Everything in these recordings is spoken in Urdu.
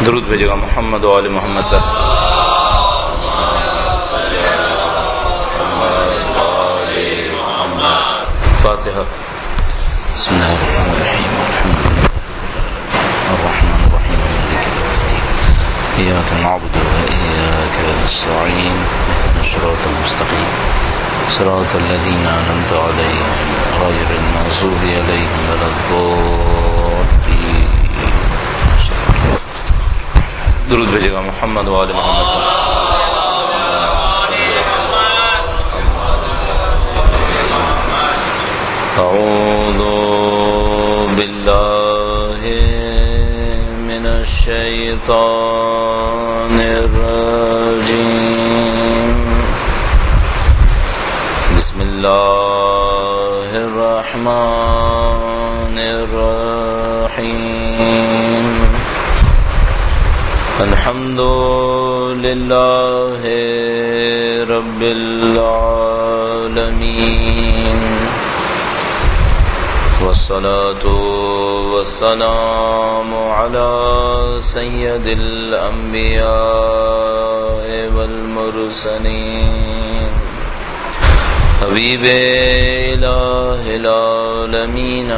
درود بھیجے گا محمد و آل محمد پر. فاتحہ. بسم اللہ الرحمن الرحیم الرحمن الرحیم مالک یوم الدین ایاک نعبد و ایاک نستعین اهدنا الصراط المستقیم صراط الذین انعمت علیہم غیر المغضوب علیہم ولا الضالین. درود بھیجے گا محمد و آل محمد پر. اعوذ باللہ من الشیطان الرجیم. بسم اللہ الرحمن الرحیم. الحمد للہ رب العالمین والصلاة والسلام على سید الانبیاء والمرسلین حبیب الہ العالمین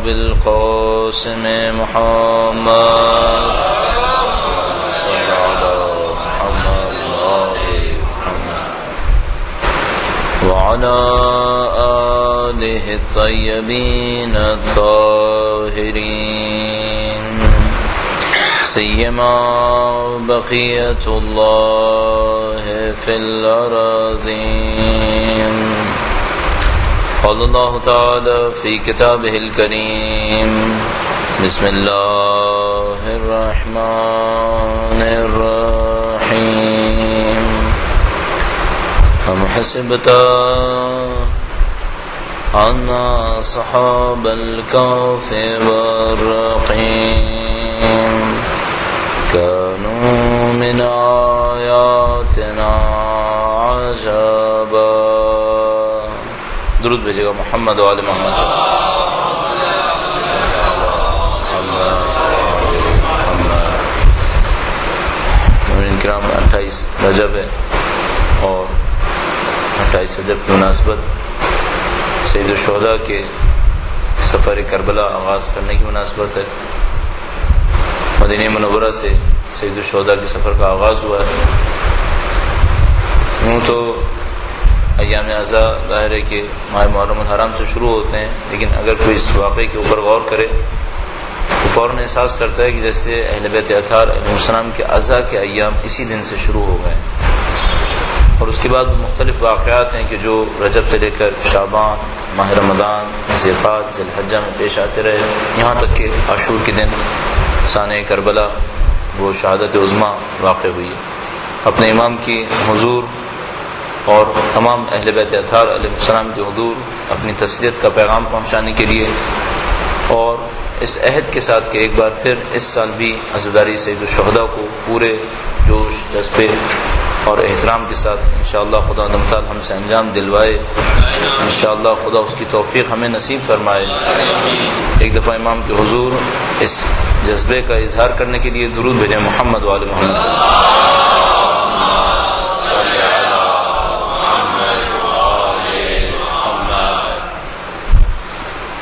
بالقاسم محمد صلی محمد وعلى آلہ الطیبین الطاہرین سیما بقیت اللہ فی الارضین. قال اللہ تعالی فی کتابہ الکریم بسم اللہ الرحمن الرحیم. ام حسبت ان اصحاب الكهف والرقیم كانوا من آیاتنا عجبا. درود بھیجے گا محمد و آل محمد. کرام 28 رجب ہے اور 28 رجب کی مناسبت سید الشہداء کے سفر کربلا آغاز کرنے کی مناسبت ہے. مدینہ منورہ سے سید الشہداء کے سفر کا آغاز ہوا ہے. یوں تو ایام اعزاء ظاہر ہے کہ ماہ محرم الحرام سے شروع ہوتے ہیں، لیکن اگر کوئی اس واقعے کے اوپر غور کرے تو فوراً احساس کرتا ہے کہ جیسے اہل بیت اطہار علیہ السلام کے عزا کے ایام اسی دن سے شروع ہو گئے. اور اس کے بعد مختلف واقعات ہیں کہ جو رجب سے لے کر شعبان، ماہ رمضان، ذیقعدہ، ذی الحجہ میں پیش آتے رہے، یہاں تک کہ عاشور کے دن سانحہ کربلا وہ شہادت عظمیٰ واقع ہوئی. اپنے امام کی حضور اور تمام اہل بیت اطہار علیہ السلام کے حضور اپنی تسلیت کا پیغام پہنچانے کے لیے اور اس عہد کے ساتھ کہ ایک بار پھر اس سال بھی عزاداری سید الشہداء کو پورے جوش جذبے اور احترام کے ساتھ انشاءاللہ خدا تعالی ہم سے انجام دلوائے. انشاءاللہ خدا اس کی توفیق ہمیں نصیب فرمائے. ایک دفعہ امام کے حضور اس جذبے کا اظہار کرنے کے لیے درود بھیجیں محمد و آل محمد.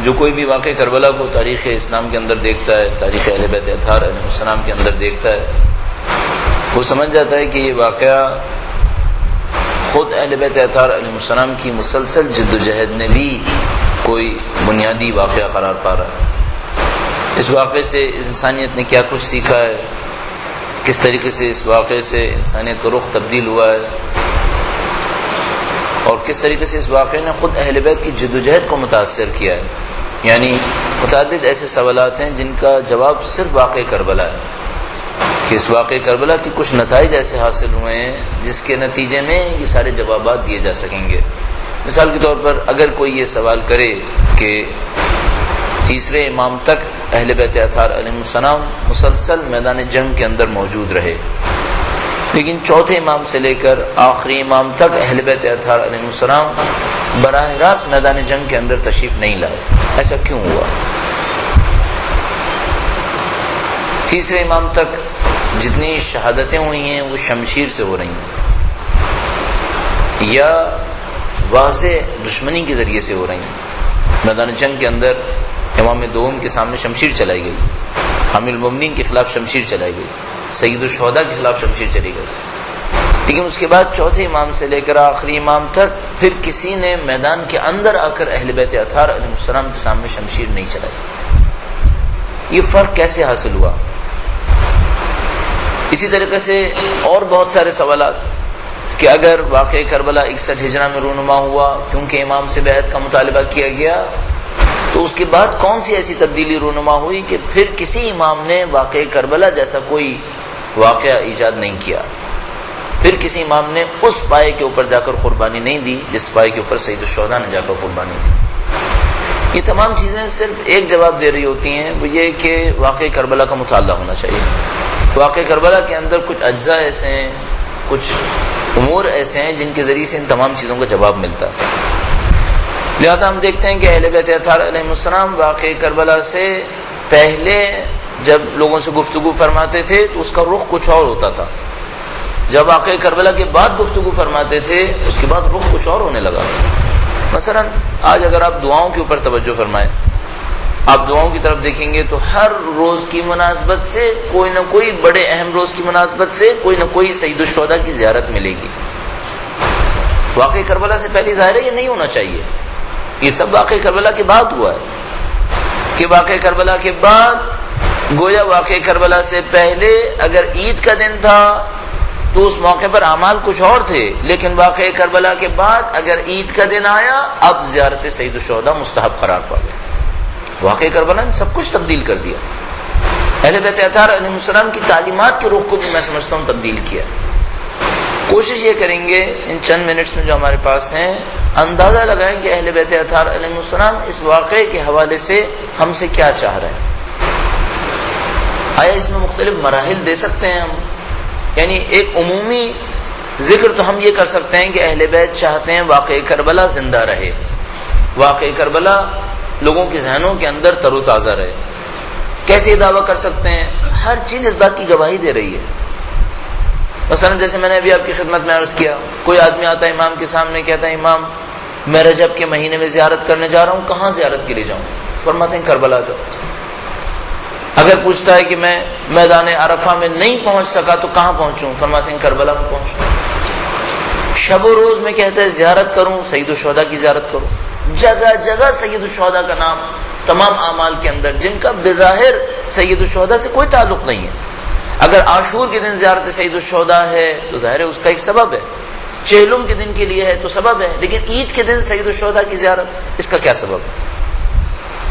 جو کوئی بھی واقعہ کربلا کو تاریخ اسلام کے اندر دیکھتا ہے، تاریخ اہل بیت اطہار علیہ السلام کے اندر دیکھتا ہے، وہ سمجھ جاتا ہے کہ یہ واقعہ خود اہل بیت اطہار علیہ السلام کی مسلسل جد و جہد نے بھی کوئی بنیادی واقعہ قرار پا رہا ہے. اس واقعے سے انسانیت نے کیا کچھ سیکھا ہے، کس طریقے سے اس واقعے سے انسانیت کا رخ تبدیل ہوا ہے، اور کس طریقے سے اس واقعے نے خود اہل بیت کی جد و جہد کو متاثر کیا ہے. یعنی متعدد ایسے سوالات ہیں جن کا جواب صرف واقعہ کربلا ہے کہ اس واقعہ کربلا کے کچھ نتائج ایسے حاصل ہوئے ہیں جس کے نتیجے میں یہ سارے جوابات دیے جا سکیں گے. مثال کے طور پر اگر کوئی یہ سوال کرے کہ تیسرے امام تک اہل بیت اطہار علیہ السلام مسلسل میدان جنگ کے اندر موجود رہے، لیکن چوتھے امام سے لے کر آخری امام تک اہل بیت اطہار علیہ السلام براہ راست میدان جنگ کے اندر تشریف نہیں لائے، ایسا کیوں ہوا؟ تیسرے امام تک جتنی شہادتیں ہوئی ہیں وہ شمشیر سے ہو رہی ہیں یا واضح دشمنی کے ذریعے سے ہو رہی ہیں. میدان جنگ کے اندر امام دوم کے سامنے شمشیر چلائی گئی، حامل المومنین کے خلاف شمشیر چلائی گئی، سید الشہداء کے خلاف شمشیر چلی گئی. لیکن اس کے بعد چوتھے امام سے لے کر آخری امام تک پھر کسی نے میدان کے اندر آ کر اہل بیت اطہار علیہ السلام کے سامنے شمشیر نہیں چلائی. یہ فرق کیسے حاصل ہوا؟ اسی طریقے سے اور بہت سارے سوالات کہ اگر واقعہ کربلا 61 ہجرہ میں رونما ہوا کیونکہ امام سے بیعت کا مطالبہ کیا گیا، تو اس کے بعد کون سی ایسی تبدیلی رونما ہوئی کہ پھر کسی امام نے واقعہ کربلا جیسا کوئی واقعہ ایجاد نہیں کیا، پھر کسی امام نے اس پائے کے اوپر جا کر قربانی نہیں دی جس پائے کے اوپر سید الشہداء نے جا کر قربانی دی. یہ تمام چیزیں صرف ایک جواب دے رہی ہوتی ہیں، وہ یہ کہ واقعہ کربلا کا مطالعہ ہونا چاہیے. واقعہ کربلا کے اندر کچھ اجزاء ایسے ہیں، کچھ امور ایسے ہیں جن کے ذریعے سے ان تمام چیزوں کا جواب ملتا ہے. لہذا ہم دیکھتے ہیں کہ اہل بیت اطہار علیہ السلام واقعہ کربلا سے پہلے جب لوگوں سے گفتگو فرماتے تھے تو اس کا رخ کچھ اور ہوتا تھا، جب واقعہ کربلا کے بعد گفتگو فرماتے تھے اس کے بعد رخ کچھ اور ہونے لگا. مثلا آج اگر آپ دعاؤں کے اوپر توجہ فرمائیں، آپ دعاؤں کی طرف دیکھیں گے تو ہر روز کی مناسبت سے کوئی نہ کوئی بڑے اہم روز کی مناسبت سے کوئی نہ کوئی سید الشہداء کی زیارت ملے گی. واقعہ کربلا سے پہلے ظاہر ہے یہ نہیں ہونا چاہیے، یہ سب واقعہ کربلا کے بعد ہوا ہے کہ واقعہ کربلا کے بعد گویا واقعہ کربلا سے پہلے اگر عید کا دن تھا تو اس موقع پر اعمال کچھ اور تھے، لیکن واقعہ کربلا کے بعد اگر عید کا دن آیا اب زیارت سید الشہداء مستحب قرار پا گیا. واقعہ کربلا نے سب کچھ تبدیل کر دیا. اہل بیت اطہار علیہ السلام کی تعلیمات کے رخ کو بھی میں سمجھتا ہوں تبدیل کیا. کوشش یہ کریں گے ان چند منٹس میں جو ہمارے پاس ہیں اندازہ لگائیں کہ اہل بیت اطہار علیہ السلام اس واقعے کے حوالے سے ہم سے کیا چاہ رہے ہیں. آیا اس میں مختلف مراحل دے سکتے ہیں ہم؟ یعنی ایک عمومی ذکر تو ہم یہ کر سکتے ہیں کہ اہل بیت چاہتے ہیں واقعہ کربلا زندہ رہے، واقعہ کربلا لوگوں کے ذہنوں کے اندر تر و تازہ رہے. کیسے دعویٰ کر سکتے ہیں؟ ہر چیز اس بات کی گواہی دے رہی ہے. مثلا جیسے میں نے ابھی آپ کی خدمت میں عرض کیا، کوئی آدمی آتا ہے امام کے سامنے کہتا ہے امام میں رجب کے مہینے میں زیارت کرنے جا رہا ہوں، کہاں زیارت کے لیے جاؤں؟ فرماتے ہیں کربلا جاؤ. اگر پوچھتا ہے کہ میں میدان عرفہ میں نہیں پہنچ سکا تو کہاں پہنچوں؟ فرماتے ہیں کربلا میں پہنچوں. شب و روز میں کہتا ہے زیارت کروں، سید الشہداء کی زیارت کروں. جگہ جگہ سید الشہداء کا نام تمام اعمال کے اندر جن کا بظاہر سید الشہداء سے کوئی تعلق نہیں ہے. اگر عاشور کے دن زیارت سید الشہداء ہے تو ظاہر ہے اس کا ایک سبب ہے، چہلم کے دن کے لیے ہے تو سبب ہے، لیکن عید کے دن سید الشہداء کی زیارت اس کا کیا سبب ہے؟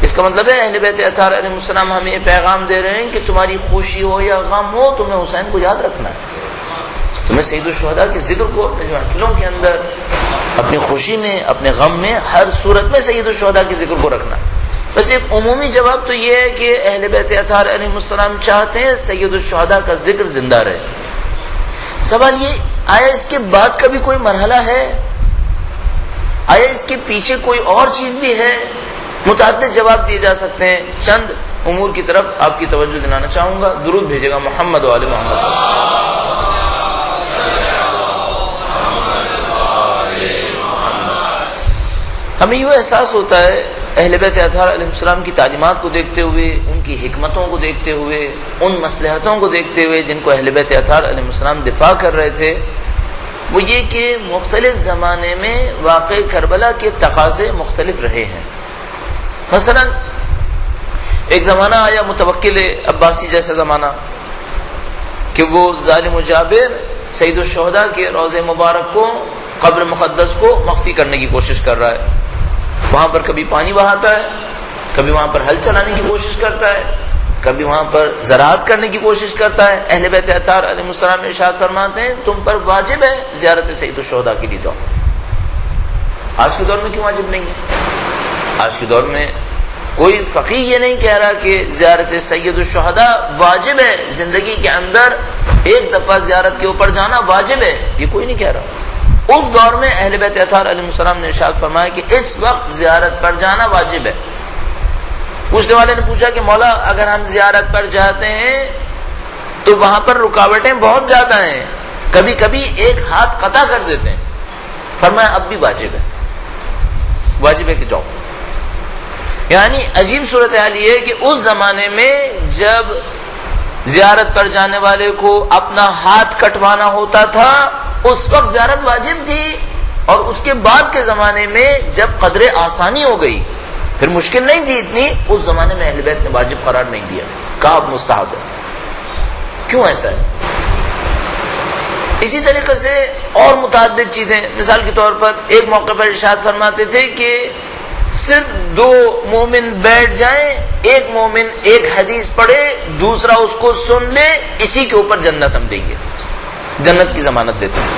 اس کا مطلب ہے اہل بیت اطہار علیہ السلام ہمیں یہ پیغام دے رہے ہیں کہ تمہاری خوشی ہو یا غم ہو تمہیں حسین کو یاد رکھنا ہے، تمہیں سید الشہداء کے ذکر کو اپنے محفلوں کے اندر، اپنی خوشی میں، اپنے غم میں، ہر صورت میں سید الشہداء کے ذکر کو رکھنا. بس ایک عمومی جواب تو یہ ہے کہ اہل بیت اطہار علیہ السلام چاہتے ہیں سید الشہداء کا ذکر زندہ رہے. سوال یہ آیا اس کے بعد کا بھی کوئی مرحلہ ہے؟ آیا اس کے پیچھے کوئی اور چیز بھی ہے؟ متعدد جواب دیے جا سکتے ہیں. چند امور کی طرف آپ کی توجہ دلانا چاہوں گا. درود بھیجے گا محمد و آل محمد. ہمیں یہ احساس ہوتا ہے اہل بیت اطہار علیہ السلام کی تعلیمات کو دیکھتے ہوئے، ان کی حکمتوں کو دیکھتے ہوئے، ان مصلحتوں کو دیکھتے ہوئے جن کو اہل بیت اطہار علیہ السلام دفاع کر رہے تھے، وہ یہ کہ مختلف زمانے میں واقع کربلا کے تقاضے مختلف رہے ہیں. مثلا ایک زمانہ آیا متوکل عباسی جیسا زمانہ کہ وہ ظالم و جابر سید الشہداء کے روضہ مبارک کو، قبر مقدس کو مخفی کرنے کی کوشش کر رہا ہے. وہاں پر کبھی پانی بہاتا ہے، کبھی وہاں پر ہل چلانے کی کوشش کرتا ہے، کبھی وہاں پر زراعت کرنے کی کوشش کرتا ہے. اہل بیت اطہار علیہ السلام ارشاد فرماتے ہیں تم پر واجب ہے زیارت سید الشہداء کے لیے. تو آج کے دور میں کیوں واجب نہیں ہے؟ آج کے دور میں کوئی فقیہ یہ نہیں کہہ رہا کہ زیارت سید الشہداء واجب ہے، زندگی کے اندر ایک دفعہ زیارت کے اوپر جانا واجب ہے، یہ کوئی نہیں کہہ رہا. اس دور میں اہل بیت اطہار علیہ السلام نے ارشاد فرمایا کہ اس وقت زیارت پر جانا واجب ہے. پوچھنے والے نے پوچھا کہ مولا اگر ہم زیارت پر جاتے ہیں تو وہاں پر رکاوٹیں بہت زیادہ ہیں، کبھی کبھی ایک ہاتھ قطع کر دیتے ہیں. فرمایا اب بھی واجب ہے کہ جاؤ. یعنی عجیب صورتحال یہ ہے کہ اس زمانے میں جب زیارت پر جانے والے کو اپنا ہاتھ کٹوانا ہوتا تھا اس وقت زیارت واجب تھی، اور اس کے بعد کے زمانے میں جب قدر آسانی ہو گئی پھر مشکل نہیں تھی اتنی، اس زمانے میں اہل بیت نے واجب قرار نہیں دیا، کہا اب مستحب ہے. کیوں ایسا ہے؟ اسی طریقے سے اور متعدد چیزیں، مثال کے طور پر ایک موقع پر ارشاد فرماتے تھے کہ صرف 2 مومن بیٹھ جائیں، ایک مومن ایک حدیث پڑھے، دوسرا اس کو سن لے، اسی کے اوپر جنت ہم دیں گے، جنت کی ضمانت دیتے ہیں.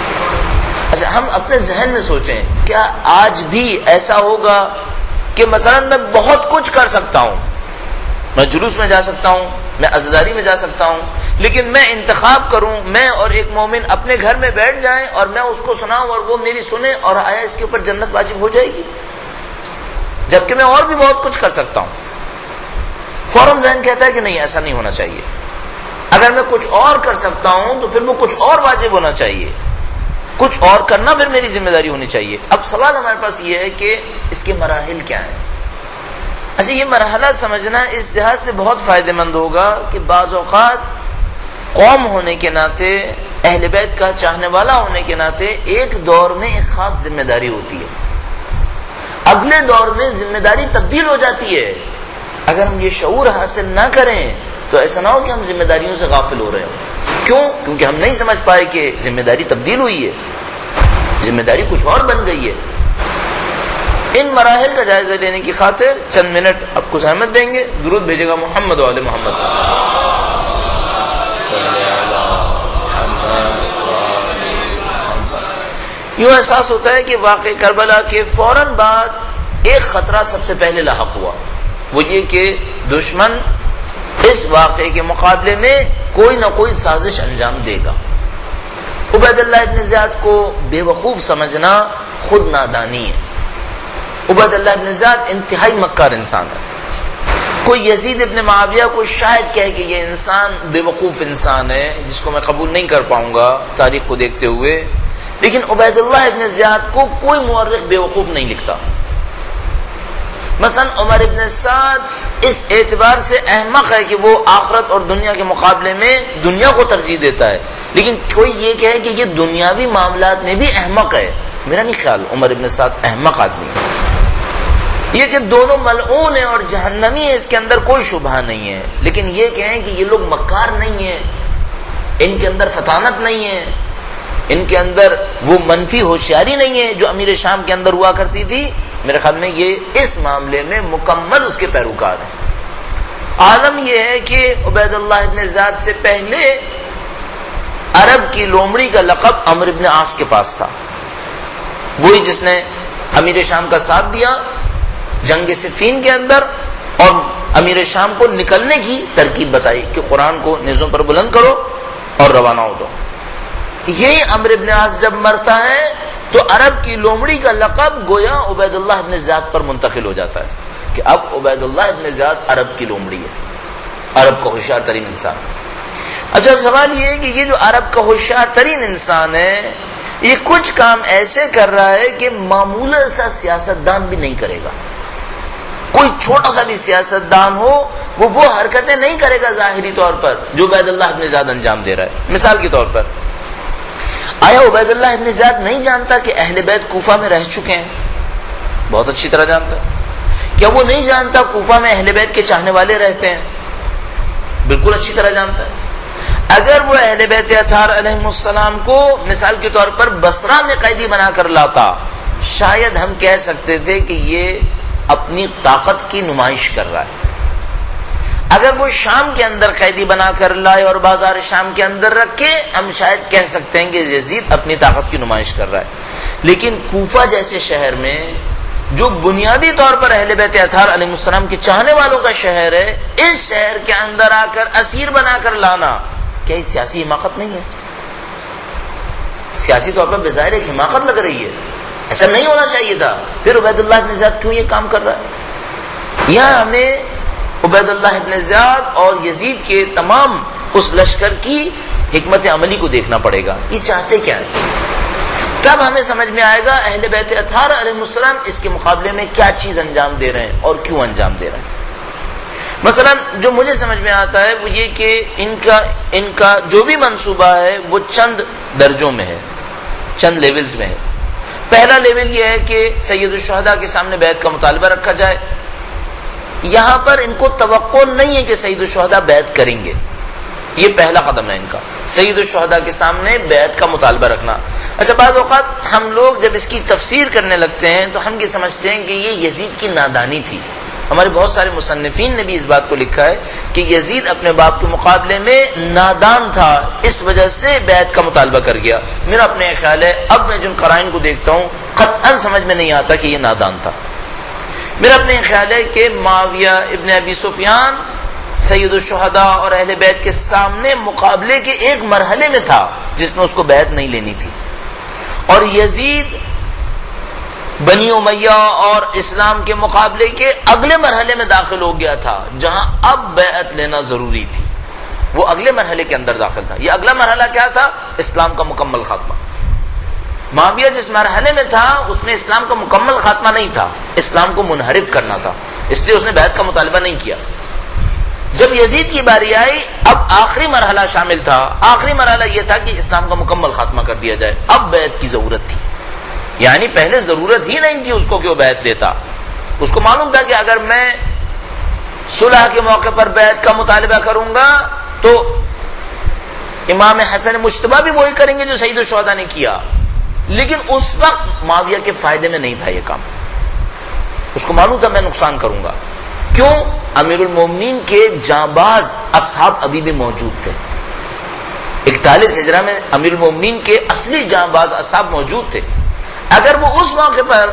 اچھا ہم اپنے ذہن میں سوچیں، کیا آج بھی ایسا ہوگا کہ مثلا میں بہت کچھ کر سکتا ہوں، میں جلوس میں جا سکتا ہوں، میں عزاداری میں جا سکتا ہوں، لیکن میں انتخاب کروں میں اور ایک مومن اپنے گھر میں بیٹھ جائیں اور میں اس کو سناؤں اور وہ میری سنے، اور آیا اس کے اوپر جنت واجب ہو جائے گی؟ جبکہ میں اور بھی بہت کچھ کر سکتا ہوں. فوراً ذہن کہتا ہے کہ نہیں، ایسا نہیں ہونا چاہیے. اگر میں کچھ اور کر سکتا ہوں تو پھر وہ کچھ اور واجب ہونا چاہیے، کچھ اور کرنا پھر میری ذمہ داری ہونی چاہیے. اب سوال ہمارے پاس یہ ہے کہ اس کے مراحل کیا ہیں. اچھا یہ مرحلہ سمجھنا اس لحاظ سے بہت فائدہ مند ہوگا کہ بعض اوقات قوم ہونے کے ناطے، اہل بیت کا چاہنے والا ہونے کے ناطے ایک دور میں ایک خاص ذمہ داری ہوتی ہے، اگلے دور میں ذمہ داری تبدیل ہو جاتی ہے. اگر ہم یہ شعور حاصل نہ کریں تو ایسا نہ ہو کہ ہم ذمہ داریوں سے غافل ہو رہے ہوں. کیوں؟ کیونکہ ہم نہیں سمجھ پائے کہ ذمہ داری تبدیل ہوئی ہے، ذمہ داری کچھ اور بن گئی ہے. ان مراحل کا جائزہ لینے کی خاطر چند منٹ آپ کو زحمت دیں گے. درود بھیجے گا محمد و آل محمد. یوں احساس ہوتا ہے کہ واقع کربلا کے فوراً بعد ایک خطرہ سب سے پہلے لاحق ہوا، وہ یہ کہ دشمن اس واقعے کے مقابلے میں کوئی نہ کوئی سازش انجام دے گا. عبید اللہ ابن زیاد کو بے وقوف سمجھنا خود نادانی ہے. عبید اللہ ابن زیاد انتہائی مکار انسان ہے. کوئی یزید ابن معاویہ کو شاید کہے کہ یہ انسان بے وقوف انسان ہے جس کو میں قبول نہیں کر پاؤں گا تاریخ کو دیکھتے ہوئے، لیکن عبید اللہ ابن زیاد کو کوئی مورخ بے وقوف نہیں لکھتا. مثلا عمر ابن سعد اس اعتبار سے احمق ہے کہ وہ آخرت اور دنیا کے مقابلے میں دنیا کو ترجیح دیتا ہے، لیکن کوئی یہ کہے کہ یہ دنیاوی معاملات میں بھی احمق ہے، میرا نہیں خیال عمر ابن سعد احمق آدمی ہے. یہ کہ دونوں ملعون ہیں اور جہنمی ہے، اس کے اندر کوئی شبہ نہیں ہے، لیکن یہ کہیں کہ یہ لوگ مکار نہیں ہیں، ان کے اندر فطانت نہیں ہے، ان کے اندر وہ منفی ہوشیاری نہیں ہے جو امیر شام کے اندر ہوا کرتی تھی. میرے خیال میں یہ اس معاملے میں مکمل اس کے پیروکار ہیں. عالم یہ ہے کہ عبید اللہ ابن زیاد سے پہلے عرب کی لومڑی کا لقب عمرو ابن عاص کے پاس تھا، وہی جس نے امیر شام کا ساتھ دیا جنگ صفین کے اندر اور امیر شام کو نکلنے کی ترکیب بتائی کہ قرآن کو نیزوں پر بلند کرو اور روانہ ہو جاؤ. یہی عمرو ابن عاص جب مرتا ہے تو عرب کی لومڑی کا لقب گویا عبید اللہ ابن زیاد پر منتقل ہو جاتا ہے کہ اب عبید اللہ ابن زیاد عرب کی لومڑی ہے، عرب کا ہوشیار ترین انسان. اچھا سوال یہ ہے کہ یہ جو عرب کا ہوشیار ترین انسان ہے یہ کچھ کام ایسے کر رہا ہے کہ معمولا سا سیاستدان بھی نہیں کرے گا. کوئی چھوٹا سا بھی سیاستدان ہو وہ حرکتیں نہیں کرے گا ظاہری طور پر جو عبید اللہ ابن زیاد انجام دے رہا ہے. مثال کے طور پر آیا عبید اللہ ابن زیاد نہیں جانتا کہ اہل بیت کوفہ میں رہ چکے ہیں؟ بہت اچھی طرح جانتا ہے. کیا وہ نہیں جانتا کوفہ میں اہل بیت کے چاہنے والے رہتے ہیں؟ بالکل اچھی طرح جانتا ہے. اگر وہ اہل بیت اطہار علیہم السلام کو مثال کے طور پر بصرہ میں قیدی بنا کر لاتا، شاید ہم کہہ سکتے تھے کہ یہ اپنی طاقت کی نمائش کر رہا ہے. اگر وہ شام کے اندر قیدی بنا کر لائے اور بازار شام کے اندر رکھے، ہم شاید کہہ سکتے ہیں کہ یزید اپنی طاقت کی نمائش کر رہا ہے. لیکن کوفہ جیسے شہر میں جو بنیادی طور پر اہل بیت اطہار علیہ السلام کے چاہنے والوں کا شہر ہے، اس شہر کے اندر آ کر اسیر بنا کر لانا کیا یہ سیاسی حماقت نہیں ہے؟ سیاسی طور پر بظاہر ایک حماقت لگ رہی ہے، ایسا نہیں ہونا چاہیے تھا. پھر عبید اللہ ابن زیاد کیوں یہ کام کر رہا ہے؟ یہاں ہمیں عبید اللہ ابن زیاد اور یزید کے تمام اس لشکر کی حکمت عملی کو دیکھنا پڑے گا، یہ چاہتے کیا ہے، تب ہمیں سمجھ میں آئے گا اہل بیت اطہار علیہ السلام اس کے مقابلے میں کیا چیز انجام دے رہے ہیں اور کیوں انجام دے رہے ہیں۔ مثلا جو مجھے سمجھ میں آتا ہے وہ یہ کہ ان کا جو بھی منصوبہ ہے وہ چند درجوں میں ہے، چند لیولز میں ہے۔ پہلا لیول یہ ہے کہ سید الشہداء کے سامنے بیعت کا مطالبہ رکھا جائے۔ یہاں پر ان کو توقع نہیں ہے کہ سید الشہداء بیعت کریں گے، یہ پہلا قدم ہے ان کا، سید الشہداء کے سامنے بیعت کا مطالبہ رکھنا۔ اچھا، بعض اوقات ہم لوگ جب اس کی تفسیر کرنے لگتے ہیں تو ہم یہ سمجھتے ہیں کہ یہ یزید کی نادانی تھی۔ ہمارے بہت سارے مصنفین نے بھی اس بات کو لکھا ہے کہ یزید اپنے باپ کے مقابلے میں نادان تھا، اس وجہ سے بیعت کا مطالبہ کر گیا۔ میرا اپنے خیال ہے، اب میں جن قرائن کو دیکھتا ہوں قطعاً سمجھ میں نہیں آتا کہ یہ نادان تھا۔ میرا اپنے خیال ہے کہ معاویہ ابن ابی سفیان سید الشہداء اور اہل بیت کے سامنے مقابلے کے ایک مرحلے میں تھا جس میں اس کو بیعت نہیں لینی تھی، اور یزید بنی امیہ اور اسلام کے مقابلے کے اگلے مرحلے میں داخل ہو گیا تھا جہاں اب بیعت لینا ضروری تھی، وہ اگلے مرحلے کے اندر داخل تھا۔ یہ اگلا مرحلہ کیا تھا؟ اسلام کا مکمل خاتمہ۔ معاویہ جس مرحلے میں تھا اس میں اسلام کا مکمل خاتمہ نہیں تھا، اسلام کو منحرف کرنا تھا، اس لیے اس نے بیعت کا مطالبہ نہیں کیا۔ جب یزید کی باری آئی اب آخری مرحلہ شامل تھا، آخری مرحلہ یہ تھا کہ اسلام کا مکمل خاتمہ کر دیا جائے، اب بیعت کی ضرورت تھی، یعنی پہلے ضرورت ہی نہیں تھی اس کو کہ وہ بیعت لیتا۔ اس کو معلوم تھا کہ اگر میں صلح کے موقع پر بیعت کا مطالبہ کروں گا تو امام حسن مجتبی بھی وہی کریں گے جو سید الشہداء نے کیا، لیکن اس وقت معاویہ کے فائدے میں نہیں تھا یہ کام، اس کو معلوم تھا میں نقصان کروں گا۔ کیوں؟ امیر المومنین کے جانباز اصحاب ابھی بھی موجود تھے، 41 ہجرہ میں امیر المومنین کے اصلی جانباز اصحاب موجود تھے۔ اگر وہ اس موقع پر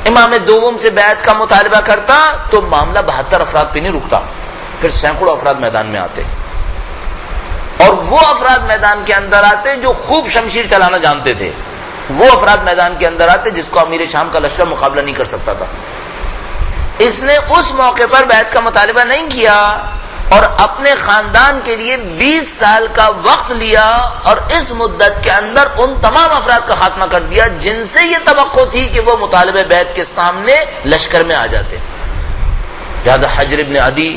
امام دوم سے بیعت کا مطالبہ کرتا تو معاملہ 72 افراد پہ نہیں رکتا، پھر سینکڑوں افراد میدان میں آتے، اور وہ افراد میدان کے اندر آتے جو خوب شمشیر چلانا جانتے تھے، وہ افراد میدان کے اندر آتے جس کو امیر شام کا لشکر مقابلہ نہیں کر سکتا تھا۔ اس نے اس موقع پر بیعت کا مطالبہ نہیں کیا اور اپنے خاندان کے لیے 20 سال کا وقت لیا، اور اس مدت کے اندر ان تمام افراد کا خاتمہ کر دیا جن سے یہ توقع تھی کہ وہ مطالبہ بیعت کے سامنے لشکر میں آ جاتے۔ لہذا حجر ابن عدی،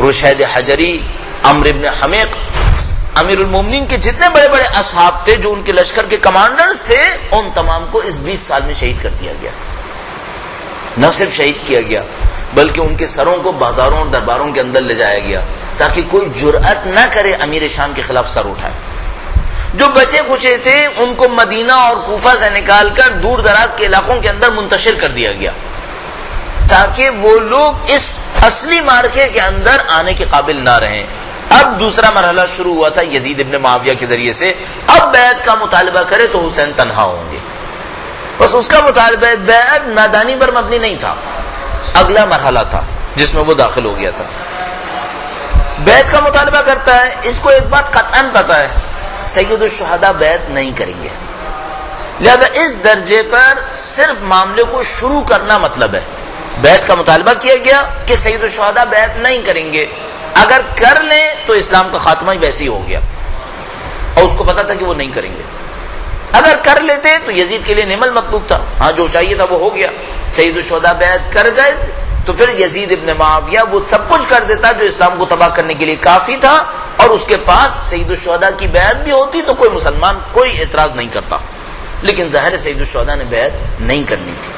رشید حجری، عمرو ابن حمیق، امیر المومنین کے جتنے بڑے بڑے اصحاب تھے جو ان کے لشکر کے کمانڈرز تھے، ان تمام کو اس 20 سال میں شہید کر دیا گیا۔ نہ صرف شہید کیا گیا بلکہ ان کے سروں کو بازاروں اور درباروں کے اندر لے جایا گیا تاکہ کوئی جرأت نہ کرے امیر شام کے خلاف سر اٹھائے۔ جو بچے کچے تھے ان کو مدینہ اور کوفہ سے نکال کر دور دراز کے علاقوں کے اندر منتشر کر دیا گیا تاکہ وہ لوگ اس اصلی مارکے کے اندر آنے کے قابل نہ رہیں۔ اب دوسرا مرحلہ شروع ہوا تھا یزید ابن معاویہ کے ذریعے سے، اب بیعت کا مطالبہ کرے تو حسین تنہا ہوں گے، بس اس کا مطالبہ بیعت نادانی پر مبنی نہیں تھا، اگلا مرحلہ تھا جس میں وہ داخل ہو گیا تھا۔ بیعت کا مطالبہ کرتا ہے، اس کو ایک بات قطعاً پتا ہے، سید الشہداء بیعت نہیں کریں گے، لہذا اس درجے پر صرف معاملے کو شروع کرنا مطلب ہے۔ بیعت کا مطالبہ کیا گیا کہ سید الشہداء بیعت نہیں کریں گے، اگر کر لیں تو اسلام کا خاتمہ ہی ویسے ہی ہو گیا، اور اس کو پتا تھا کہ وہ نہیں کریں گے۔ اگر کر لیتے تو یزید کے لیے نعم المطلوب تھا، ہاں جو چاہیے تھا وہ ہو گیا، سید الشہداء بیعت کر گئے تو پھر یزید ابن معاویہ وہ سب کچھ کر دیتا جو اسلام کو تباہ کرنے کے لیے کافی تھا، اور اس کے پاس سید الشہداء کی بیعت بھی ہوتی تو کوئی مسلمان کوئی اعتراض نہیں کرتا، لیکن ظاہر سید الشہداء نے بیعت نہیں کرنی تھی۔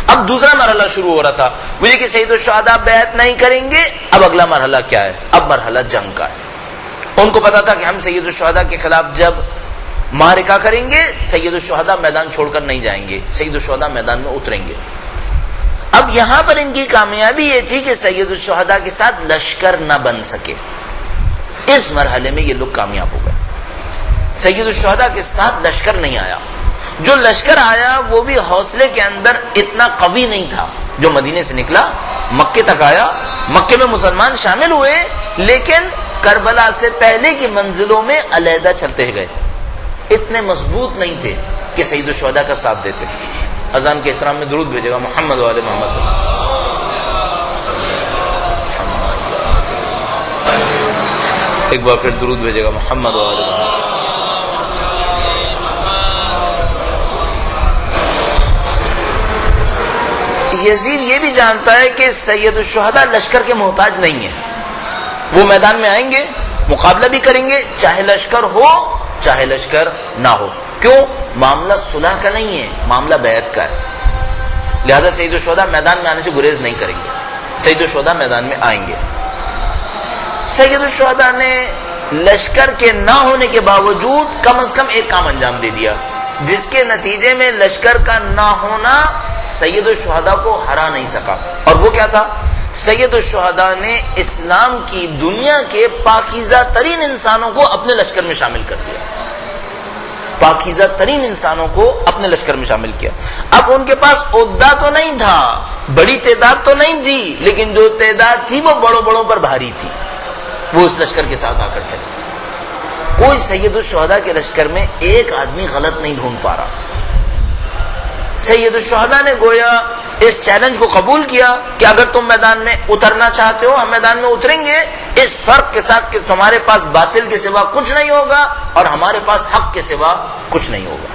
اب دوسرا مرحلہ شروع ہو رہا تھا، وہ یہ کہ سید الشہداء بیعت نہیں کریں گے۔ اب اگلا مرحلہ کیا ہے؟ اب مرحلہ جنگ کا ہے۔ ان کو پتا تھا کہ ہم سید الشہداء کے خلاف جب معرکہ کریں گے سید الشہداء میدان چھوڑ کر نہیں جائیں گے، سید الشہداء میدان میں اتریں گے۔ اب یہاں پر ان کی کامیابی یہ تھی کہ سید الشہداء کے ساتھ لشکر نہ بن سکے، اس مرحلے میں یہ لوگ کامیاب ہو گئے۔ سید الشہداء کے ساتھ لشکر نہیں آیا، جو لشکر آیا وہ بھی حوصلے کے اندر اتنا قوی نہیں تھا، جو مدینے سے نکلا مکے تک آیا، مکے میں مسلمان شامل ہوئے، لیکن کربلا سے پہلے کی منزلوں میں علیحدہ چلتے گئے، اتنے مضبوط نہیں تھے کہ سید الشہداء کا ساتھ دیتے۔ اذان کے احترام میں درود بھیجے گا محمد وعلی محمد۔ ایک بار پھر درود بھیجے گا محمد و آل محمد. یزید یہ بھی جانتا ہے کہ سید الشہداء لشکر کے محتاج نہیں ہے. وہ میدان میں آئیں گے, مقابلہ بھی کریں گے, چاہے لشکر ہو چاہے لشکر نہ ہو. کیوں؟ معاملہ صلح کا نہیں ہے, معاملہ بیعت کا ہے. لہذا سید الشہداء میدان میں آنے سے گریز نہیں کریں گے, سید الشہداء میدان میں آئیں گے. سید الشہداء نے لشکر کے نہ ہونے کے باوجود کم از کم ایک کام انجام دے دیا, جس کے نتیجے میں لشکر کا نہ ہونا سید الشہداء کو ہرا نہیں سکا. اور وہ کیا تھا؟ سید الشہداء نے اسلام کی دنیا کے پاکیزہ ترین انسانوں کو اپنے لشکر میں شامل کر دیا. پاکیزہ ترین انسانوں کو اپنے لشکر میں شامل کیا. اب ان کے پاس عہدہ تو نہیں تھا, بڑی تعداد تو نہیں تھی, لیکن جو تعداد تھی وہ بڑوں بڑوں پر بھاری تھی. وہ اس لشکر کے ساتھ آ کر چلے. کوئی سید الشہداء کے لشکر میں ایک آدمی غلط نہیں ڈھونڈ پا رہا. سید الشہداء نے گویا اس چیلنج کو قبول کیا کہ اگر تم میدان میں اترنا چاہتے ہو ہم میدان میں اتریں گے, اس فرق کے ساتھ کہ تمہارے پاس باطل کے سوا کچھ نہیں ہوگا اور ہمارے پاس حق کے سوا کچھ نہیں ہوگا.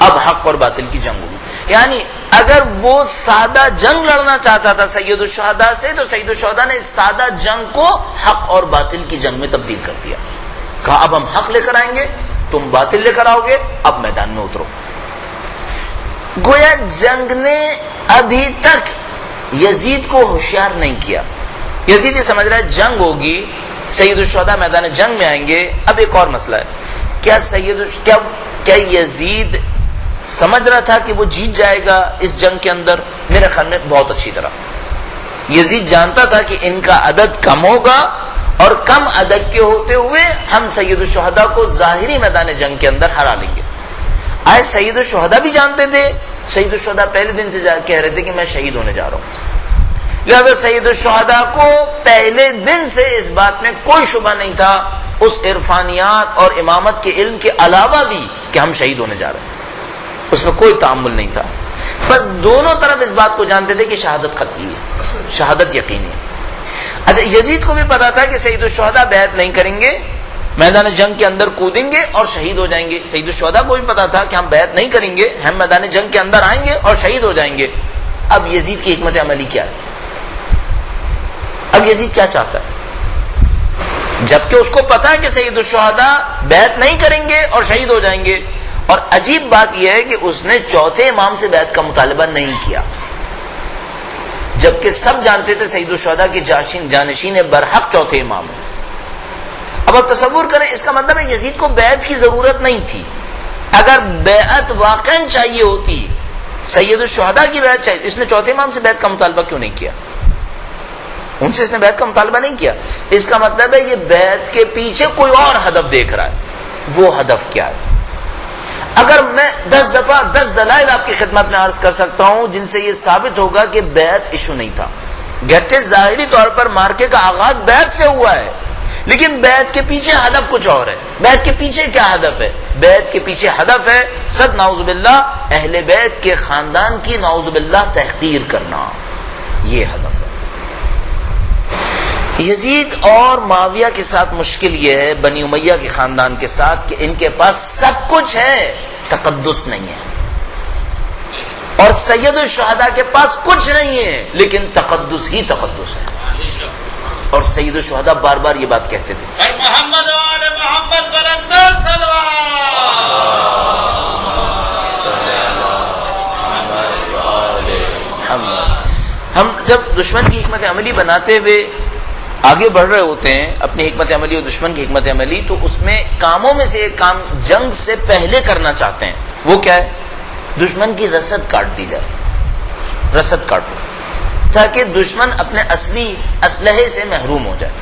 اب حق اور باطل کی جنگ ہوگی. یعنی اگر وہ سادہ جنگ لڑنا چاہتا تھا سید الشہداء سے, تو سید الشہداء نے اس سادہ جنگ کو حق اور باطل کی جنگ میں تبدیل کر دیا. کہا اب ہم حق لے کر آئیں گے, تم باطل لے کر آؤ گے, اب میدان میں اترو. گویا جنگ نے ابھی تک یزید کو ہوشیار نہیں کیا. یزید یہ سمجھ رہا ہے جنگ ہوگی, سید الشہداء میدان جنگ میں آئیں گے. اب ایک اور مسئلہ ہے, کیا یزید سمجھ رہا تھا کہ وہ جیت جائے گا اس جنگ کے اندر؟ میرے خیال میں بہت اچھی طرح یزید جانتا تھا کہ ان کا عدد کم ہوگا اور کم عدد کے ہوتے ہوئے ہم سید الشہداء کو ظاہری میدان جنگ کے اندر ہرا لیں گے. آئے سید الشہداء بھی جانتے تھے, سید الشہداء پہلے دن سے کہہ رہے تھے کہ میں شہید ہونے جا رہا ہوں. لہذا سید الشہداء کو پہلے دن سے اس بات میں کوئی شبہ نہیں تھا, اس عرفانیات اور امامت کے علم کے علاوہ بھی, کہ ہم شہید ہونے جا رہے ہیں. اس میں کوئی تعامل نہیں تھا. بس دونوں طرف اس بات کو جانتے تھے کہ شہادت قطعی ہے, شہادت یقینی ہے. اچھا, یزید کو بھی پتا تھا کہ سید الشہداء بیعت نہیں کریں گے, میدان جنگ کے اندر کودیں گے اور شہید ہو جائیں گے. سید الشہداء کو بھی پتا تھا کہ ہم بیعت نہیں کریں گے, ہم میدان جنگ کے اندر آئیں گے اور شہید ہو جائیں گے. اب یزید کی حکمت عملی کیا ہے؟ اب یزید کیا چاہتا ہے؟ جبکہ اس کو پتا ہے کہ سید الشہداء بیعت نہیں کریں گے اور شہید ہو جائیں گے. اور عجیب بات یہ ہے کہ اس نے چوتھے امام سے بیعت کا مطالبہ نہیں کیا, جبکہ سب جانتے تھے سید الشہداء کے جانشین برحق چوتھے امام ہیں. اب آپ تصور کریں, اس کا مطلب ہے یزید کو بیعت کی ضرورت نہیں تھی. اگر بیعت واقعا چاہیے ہوتی, سید الشہداء کی بیعت چاہیے, اس نے چوتھے امام سے بیعت کا مطالبہ کیوں نہیں کیا؟ ان سے اس نے بیعت کا مطالبہ نہیں کیا. اس کا مطلب ہے یہ بیعت کے پیچھے کوئی اور ہدف دیکھ رہا ہے. وہ ہدف کیا ہے؟ اگر میں 10 دفعہ 10 دلائل آپ کی خدمت میں عرض کر سکتا ہوں جن سے یہ ثابت ہوگا کہ بیعت ایشو نہیں تھا. گرچہ ظاہری طور پر مارکے کا آغاز بیعت سے ہوا ہے, لیکن بیعت کے پیچھے ہدف کچھ اور ہے. بیعت کے پیچھے کیا ہدف ہے؟ بیعت کے پیچھے ہدف ہے صد نعوذ باللہ اہل بیت کے خاندان کی نعوذ باللہ تحقیر کرنا. یہ ہدف ہے. یزید اور معاویہ کے ساتھ مشکل یہ ہے, بنی امیہ کے خاندان کے ساتھ, کہ ان کے پاس سب کچھ ہے, تقدس نہیں ہے. اور سید الشہداء کے پاس کچھ نہیں ہے, لیکن تقدس ہی تقدس ہے. اور سید الشہداء بار بار یہ بات کہتے تھے, محمد و آل محمد بلندر ہم جب دشمن کی حکمت عملی بناتے ہوئے آگے بڑھ رہے ہوتے ہیں, اپنی حکمت عملی اور دشمن کی حکمت عملی, تو اس میں کاموں میں سے ایک کام جنگ سے پہلے کرنا چاہتے ہیں. وہ کیا ہے؟ دشمن کی رسد کاٹ دی جائے. رسد کاٹو تاکہ دشمن اپنے اصلی اسلحے سے محروم ہو جائے.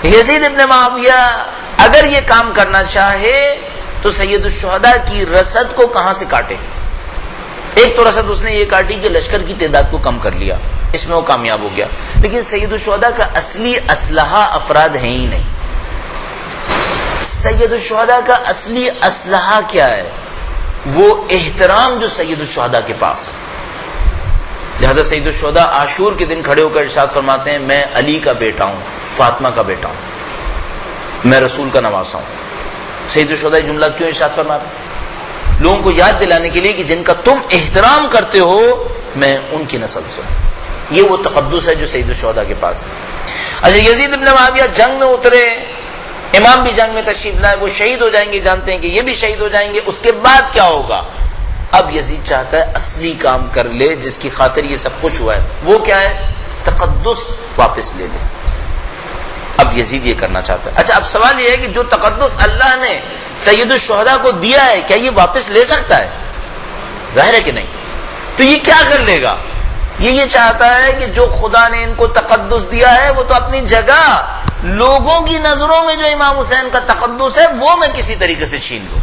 یزید ابن معاویہ اگر یہ کام کرنا چاہے تو سید الشہداء کی رسد کو کہاں سے کاٹے؟ ایک تو رسد اس نے یہ کاٹی کہ لشکر کی تعداد کو کم کر لیا, اس میں وہ کامیاب ہو گیا. لیکن سید الشہداء کا اصلی اسلحہ افراد ہیں ہی نہیں. سید الشہداء کا اصلی اسلحہ کیا ہے؟ وہ احترام جو سید الشہداء کے پاس ہے. لہذا سید الشہداء عاشور کے دن کھڑے ہو کر ارشاد فرماتے ہیں, میں علی کا بیٹا ہوں, فاطمہ کا بیٹا ہوں. میں رسول کا نواسا ہوں. سید الشہداء جملہ کیوں ارشاد فرما رہے؟ لوگوں کو یاد دلانے کے لیے کہ جن کا تم احترام کرتے ہو میں ان کی نسل سے ہوں. یہ وہ تقدس ہے جو سید الشہداء کے پاس ہے. اچھا یزید ابن معاویہ جنگ میں اترے, امام بھی جنگ میں تشریف لائے, وہ شہید ہو جائیں گے, جانتے ہیں کہ یہ بھی شہید ہو جائیں گے. اس کے بعد کیا ہوگا؟ اب یزید چاہتا ہے اصلی کام کر لے جس کی خاطر یہ سب کچھ ہوا ہے. وہ کیا ہے؟ تقدس واپس لے لے. اب یزید یہ کرنا چاہتا ہے. اچھا اب سوال یہ ہے کہ جو تقدس اللہ نے سید الشہداء کو دیا ہے کیا یہ واپس لے سکتا ہے؟ ظاہر ہے کہ نہیں. تو یہ کیا کر لے گا؟ یہ چاہتا ہے کہ جو خدا نے ان کو تقدس دیا ہے وہ تو اپنی جگہ, لوگوں کی نظروں میں جو امام حسین کا تقدس ہے وہ میں کسی طریقے سے چھین لوں.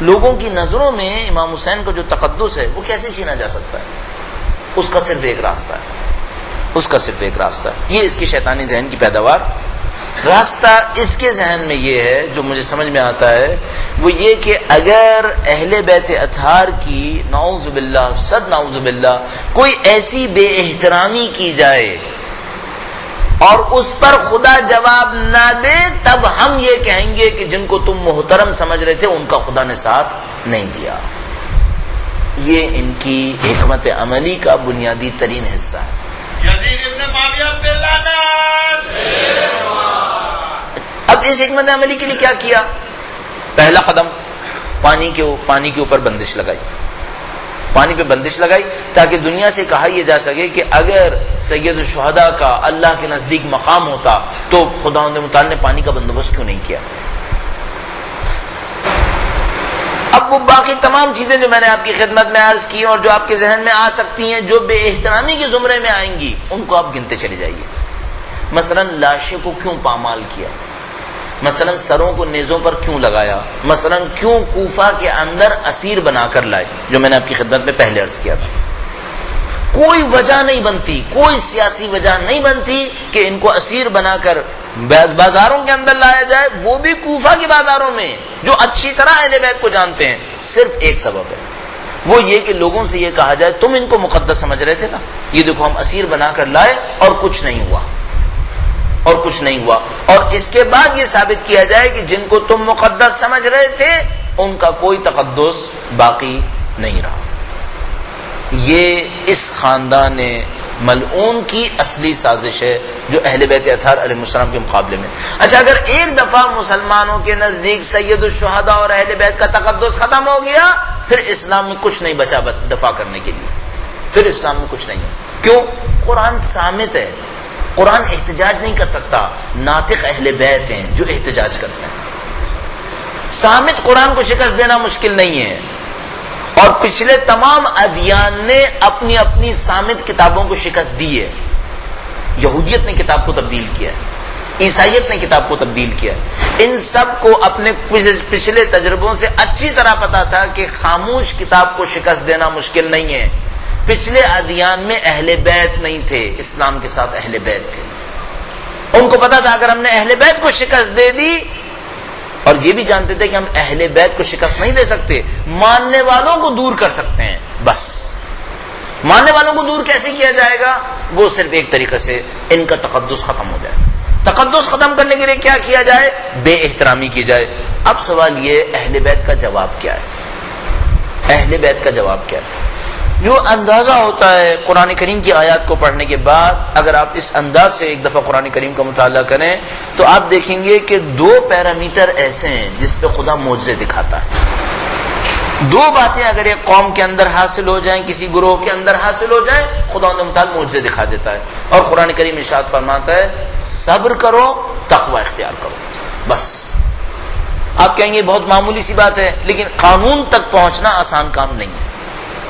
لوگوں کی نظروں میں امام حسین کا جو تقدس ہے وہ کیسے چھینا جا سکتا ہے؟ اس کا صرف ایک راستہ ہے, اس کا صرف ایک راستہ ہے. یہ اس کی شیطانی ذہن کی پیداوار. راستہ اس کے ذہن میں یہ ہے جو مجھے سمجھ میں آتا ہے, وہ یہ کہ اگر اہل بیت اطہار کی نعوذ باللہ صد نعوذ باللہ کوئی ایسی بے احترامی کی جائے اور اس پر خدا جواب نہ دے, تب ہم یہ کہیں گے کہ جن کو تم محترم سمجھ رہے تھے ان کا خدا نے ساتھ نہیں دیا. یہ ان کی حکمت عملی کا بنیادی ترین حصہ ہے. یزید ابن معاویہ پہ لعنت. اب اس حکمت عملی کے لیے کیا کیا؟ پہلا قدم پانی کے اوپر بندش لگائی. پانی پہ بندش لگائی تاکہ دنیا سے کہا یہ جا سکے کہ اگر سید الشہداء کا اللہ کے نزدیک مقام ہوتا تو خداوند متعال نے پانی کا بندوبست کیوں نہیں کیا. اب وہ باقی تمام چیزیں جو میں نے آپ کی خدمت میں عرض کی اور جو آپ کے ذہن میں آ سکتی ہیں جو بے احترامی کے زمرے میں آئیں گی ان کو آپ گنتے چلے جائیے. مثلا لاشیں کو کیوں پامال کیا, مثلا سروں کو نیزوں پر کیوں لگایا, مثلا کیوں کوفہ کے اندر اسیر بنا کر لائے, جو میں نے آپ کی خدمت میں پہلے عرض کیا تھا. کوئی وجہ نہیں بنتی, کوئی سیاسی وجہ نہیں بنتی کہ ان کو اسیر بنا کر بازاروں کے اندر لایا جائے, وہ بھی کوفہ کے بازاروں میں جو اچھی طرح اہل بیت کو جانتے ہیں. صرف ایک سبب ہے, وہ یہ کہ لوگوں سے یہ کہا جائے تم ان کو مقدس سمجھ رہے تھے نا, یہ دیکھو ہم اسیر بنا کر لائے اور کچھ نہیں ہوا, اور کچھ نہیں ہوا. اور اس کے بعد یہ ثابت کیا جائے کہ جن کو تم مقدس سمجھ رہے تھے ان کا کوئی تقدس باقی نہیں رہا. یہ اس خاندان ملعون کی اصلی سازش ہے جو اہل بیت اطہار علیہ السلام کے مقابلے میں. اچھا اگر ایک دفعہ مسلمانوں کے نزدیک سید الشہداء اور اہل بیت کا تقدس ختم ہو گیا, پھر اسلام میں کچھ نہیں بچا دفاع کرنے کے لیے. پھر اسلام میں کچھ نہیں ہے. کیوں؟ قرآن صامت ہے, قرآن احتجاج نہیں کر سکتا. ناطق اہل بیت ہیں جو احتجاج کرتے ہیں. صامت قرآن کو شکست دینا مشکل نہیں ہے, اور پچھلے تمام ادیان نے اپنی اپنی صامت کتابوں کو شکست دی ہے. یہودیت نے کتاب کو تبدیل کیا ہے, عیسائیت نے کتاب کو تبدیل کیا ہے. ان سب کو اپنے پچھلے تجربوں سے اچھی طرح پتا تھا کہ خاموش کتاب کو شکست دینا مشکل نہیں ہے. پچھلے ادیان میں اہل بیت نہیں تھے, اسلام کے ساتھ اہل بیت تھے. ان کو پتا تھا اگر ہم نے اہل بیت کو شکست دے دی, اور یہ بھی جانتے تھے کہ ہم اہل بیت کو شکست نہیں دے سکتے, ماننے والوں کو دور کر سکتے ہیں. بس ماننے والوں کو دور کیسے کیا جائے گا؟ وہ صرف ایک طریقے سے ان کا تقدس ختم ہو جائے. تقدس ختم کرنے کے لیے کیا کیا جائے؟ بے احترامی کی جائے. اب سوال یہ, اہل بیت کا جواب کیا ہے؟ اہل بیت کا جواب کیا ہے؟ جو اندازہ ہوتا ہے قرآن کریم کی آیات کو پڑھنے کے بعد, اگر آپ اس انداز سے ایک دفعہ قرآن کریم کا مطالعہ کریں تو آپ دیکھیں گے کہ 2 پیرامیٹر ایسے ہیں جس پہ خدا معجزے دکھاتا ہے. 2 باتیں اگر ایک قوم کے اندر حاصل ہو جائیں, کسی گروہ کے اندر حاصل ہو جائیں, خدا متعال معجزے دکھا دیتا ہے. اور قرآن کریم ارشاد فرماتا ہے صبر کرو, تقوی اختیار کرو. بس آپ کہیں گے بہت معمولی سی بات ہے, لیکن قانون تک پہنچنا آسان کام نہیں ہے.